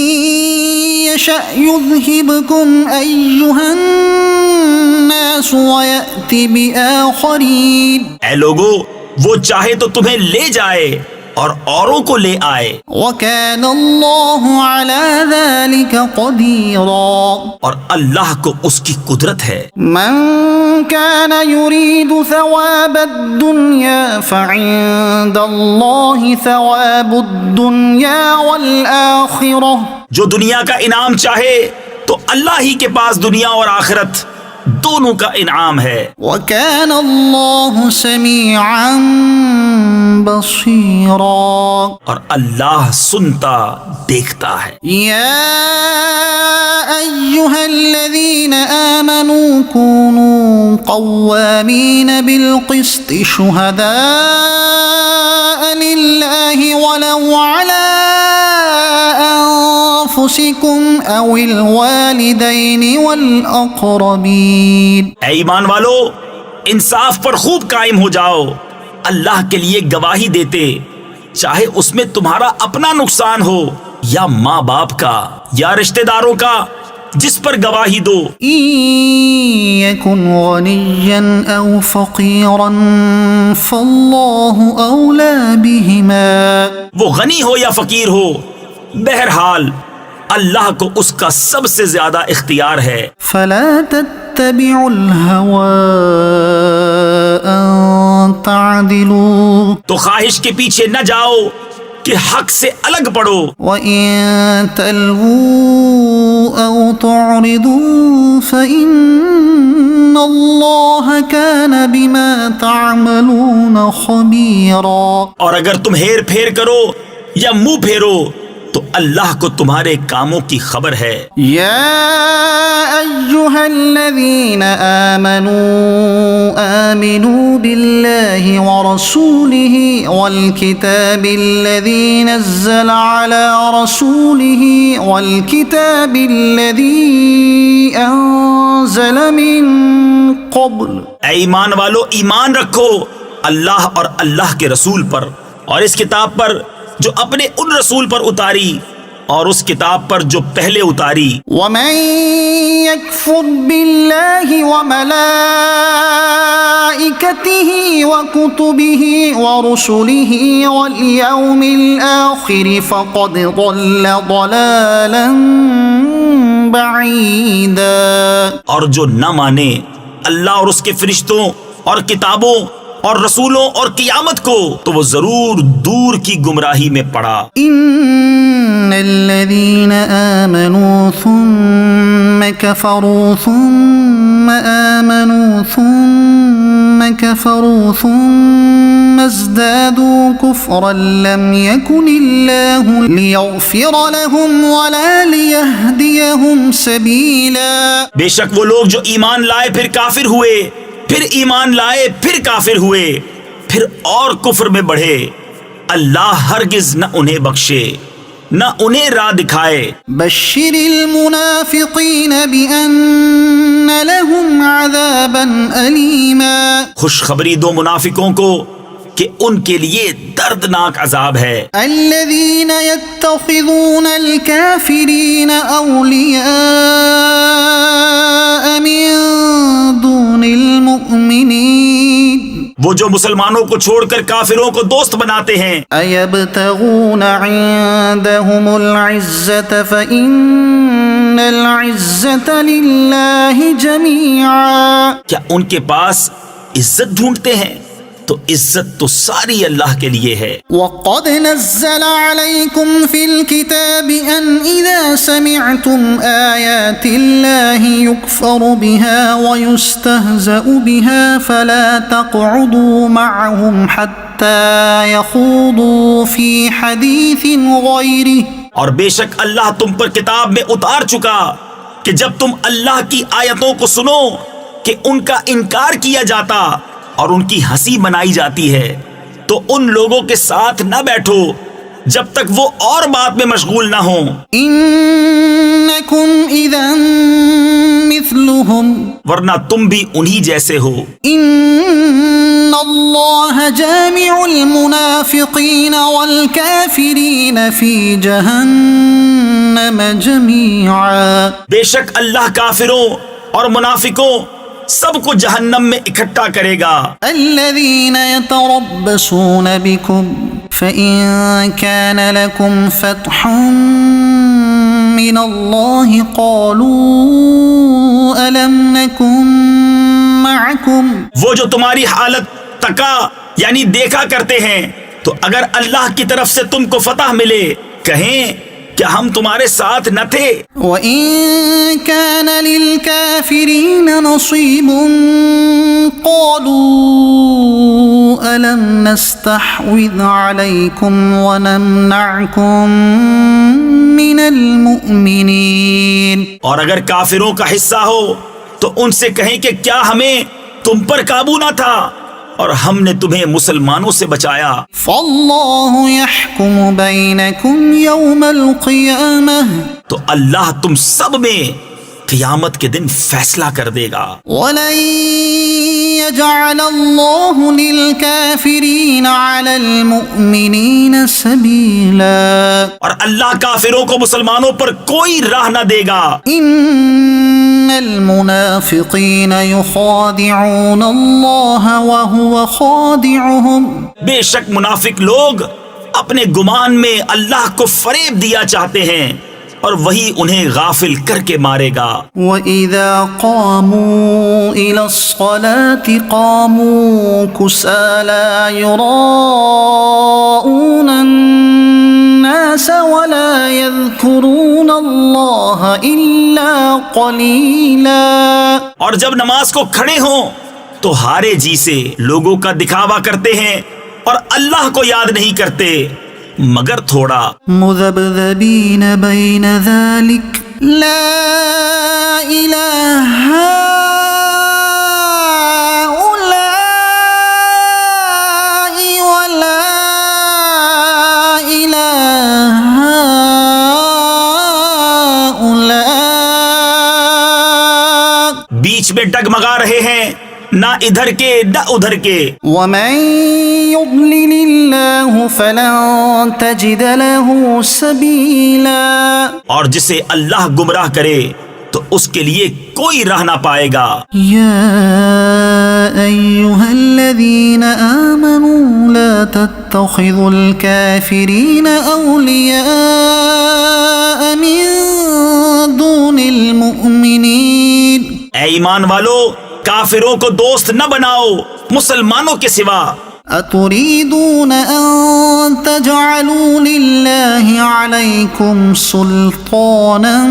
يَشَأْ يُذْهِبْكُمْ أَيُّهَا النَّاسُ وَيَأْتِ بِآخَرِينَ، اے لوگو وہ چاہے تو تمہیں لے جائے اور اوروں کو لے آئے، وَكَانَ اللَّهُ عَلَى ذَلِكَ قَدِيرًا، اور اللہ کو اس کی قدرت ہے۔ من كان يريد ثواب الدنيا فعند الله ثواب الدنيا والآخرة، جو دنیا کا انعام چاہے تو اللہ ہی کے پاس دنیا اور آخرت دونوں کا انعام ہے۔ وكان الله سميعا بصيرا، اور اللہ سنتا دیکھتا ہے۔ يا أيها الذين آمنوا كونوا قوامين بالقسط شهداء لله ولو على أنفسكم أو الوالدين والأقربين، اے ایمان والو انصاف پر خوب قائم ہو جاؤ، اللہ کے لیے گواہی دیتے چاہے اس میں تمہارا اپنا نقصان ہو یا ماں باپ کا یا رشتہ داروں کا جس پر گواہی دو۔ إن يكن غنيا أو فقيرا فالله أولى بهما، وہ غنی ہو یا فقیر ہو، بہرحال اللہ کو اس کا سب سے زیادہ اختیار ہے۔ فلا تتبعوا الهوى أن تعدلوا، تو خواہش کے پیچھے نہ جاؤ کہ حق سے الگ پڑو، وإن تلووا أو تعرضوا فإن الله كان بما تعملون خبيرا، اور اگر تم ہیر پھیر کرو یا منہ پھیرو تو اللہ کو تمہارے کاموں کی خبر ہے۔ يا أيها الذين آمنوا بالله ورسوله والكتاب الذي نزل على رسوله والكتاب الذي أنزل من قبل، اے ایمان والو ایمان رکھو اللہ اور اللہ کے رسول پر اور اس کتاب پر جو اپنے ان رسول پر اتاری اور اس کتاب پر جو پہلے اتاری۔ ومن يكفر بالله وملائكته وكتبه ورسله واليوم الآخر فقد ضل ضلالا بعيدا، اور جو نہ مانے اللہ اور اس کے فرشتوں اور کتابوں اور رسولوں اور قیامت کو تو وہ ضرور دور کی گمراہی میں پڑا۔ ان الذين آمنوا ثم كفروا ثم آمنوا ثم كفروا ثم ازدادوا كفرا لم يكن الله ليغفر لهم ولا ليهديهم سبيلا، بے شک وہ لوگ جو ایمان لائے پھر کافر ہوئے، پھر ایمان لائے پھر کافر ہوئے، پھر اور کفر میں بڑھے، اللہ ہرگز نہ انہیں بخشے نہ انہیں راہ دکھائے۔ بشر المنافقین بأن لهم عذابا ألیما، خوشخبری دو منافقوں کو کہ ان کے لیے دردناک عذاب ہے۔ الذین یتخذون الکافرین اولیاء من دون المؤمنین، وہ جو مسلمانوں کو چھوڑ کر کافروں کو دوست بناتے ہیں۔ ایبتغون عندهم العزة فإن العزة للہ جميعا، کیا ان کے پاس عزت ڈھونڈتے ہیں تو عزت تو ساری اللہ کے لیے ہے۔ وقد نزل عليكم في الكتاب أن إذا سمعتم آيات الله يكفر بها ويستهزأ بها فلا تقعدوا معهم حتى يخوضوا في حديث غيره، اور بے شک اللہ تم پر کتاب میں اتار چکا کہ جب تم اللہ کی آیتوں کو سنو کہ ان کا انکار کیا جاتا اور ان کی ہنسی بنائی جاتی ہے تو ان لوگوں کے ساتھ نہ بیٹھو جب تک وہ اور بات میں مشغول نہ ہوں، إنكم إذا مثلهم ورنہ تم بھی انہی جیسے ہو۔ إن الله جامع المنافقين والكافرين في جهنم جميعا۔ بے شک اللہ کافروں اور منافقوں سب کو جہنم میں اکٹھا کرے گا۔ الذين يتربصون بكم فإن كان لكم فتح من الله قالوا ألم نكن معكم۔ وہ جو تمہاری حالت تکا یعنی دیکھا کرتے ہیں، تو اگر اللہ کی طرف سے تم کو فتح ملے کہیں کیا ہم تمہارے ساتھ نہ تھے؟ وَإِن كَانَ لِلْكَافِرِينَ نَصِيبٌ قَالُوا أَلَمْ نَسْتَحْوِذْ عَلَيْكُمْ وَنَمْنَعْكُمْ مِنَ الْمُؤْمِنِينَ۔ اور اگر کافروں کا حصہ ہو تو ان سے کہیں کہ کیا ہمیں تم پر قابو نہ تھا اور ہم نے تمہیں مسلمانوں سے بچایا۔ فَاللَّهُ يَحْكُمُ بَيْنَكُمْ يَوْمَ الْقِيَامَةِ، تو اللہ تم سب میں قیامت کے دن فیصلہ کر دے گا۔ وَلَن يَجْعَلَ اللَّهُ لِلْكَافِرِينَ عَلَى الْمُؤْمِنِينَ سَبِيلًا، اور اللہ کافروں کو مسلمانوں پر کوئی راہ نہ دے گا۔ إِنَّ الْمُنَافِقِينَ يُخَادِعُونَ اللَّهَ وَهُوَ خَادِعُهُمْ، بے شک منافق لوگ اپنے گمان میں اللہ کو فریب دیا چاہتے ہیں اور وہی انہیں غافل کر کے مارے گا۔ وَإِذَا قَامُوا إِلَى الصَّلَاةِ قَامُوا كُسَالَى يُرَاءُونَ النَّاسَ وَلَا يَذْكُرُونَ اللَّهَ إِلَّا قَلِيلًا، اور جب نماز کو کھڑے ہوں تو ہارے جی سے لوگوں کا دکھاوا کرتے ہیں اور اللہ کو یاد نہیں کرتے مگر تھوڑا۔ مذبذبین بین ذلک لا الہ ہؤلاء ولا الہ ہؤلاء، بیچ میں ڈگمگا رہے ہیں، نہ ادھر کے نہ ادھر کے۔ ومن يضلل الله فلن تجد له سبيلا، اور جسے اللہ گمراہ کرے تو اس کے لیے کوئی راہ نہ پائے گا۔ يا أيها الذين آمنوا لا تتخذوا الكافرين أولياء من دون المؤمنين، اے ایمان والو کافروں کو دوست نہ بناؤ مسلمانوں کے سوا۔ أتريدون أن تجعلوا لله عليكم سلطانا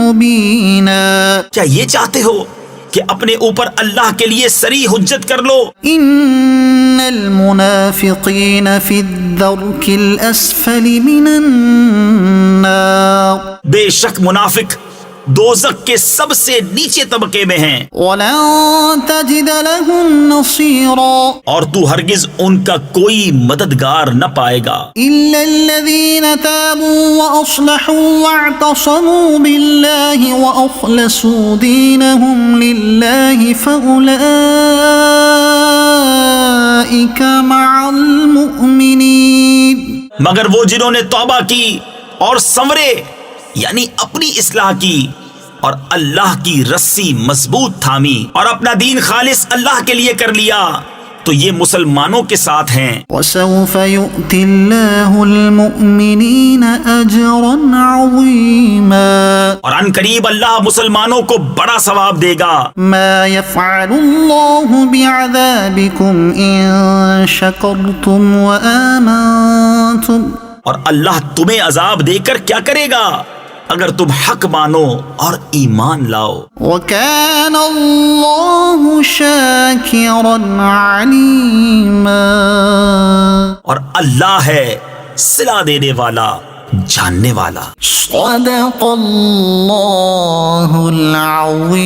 مبينا، کیا یہ چاہتے ہو کہ اپنے اوپر اللہ کے لیے صریح حجت کر لو؟ إن المنافقين في الدرك الأسفل من النار، بے شک منافق دوزخ کے سب سے نیچے طبقے میں ہیں، ولن تجد لهم نصيرا، اور تو ہرگز ان کا کوئی مددگار نہ پائے گا۔ إلا الذين تابوا وأصلحوا واعتصموا بالله وأخلصوا دينهم لله فأولئك مع المؤمنين، مگر وہ جنہوں نے توبہ کی اور سنورے یعنی اپنی اصلاح کی اور اللہ کی رسی مضبوط تھامی اور اپنا دین خالص اللہ کے لیے کر لیا تو یہ مسلمانوں کے ساتھ ہیں۔ وسوف يؤتي الله المؤمنين أجرا عظيما، اور ان قریب اللہ مسلمانوں کو بڑا ثواب دے گا۔ ما يفعل الله بعذابكم إن شكرتم وآمنتم، اور اللہ تمہیں عذاب دے کر کیا کرے گا اگر تم حق مانو اور ایمان لاؤ۔ وكان الله شاكرا عليما، اور اللہ ہے صلہ دینے والا جاننے والا۔ صدق الله العظيم۔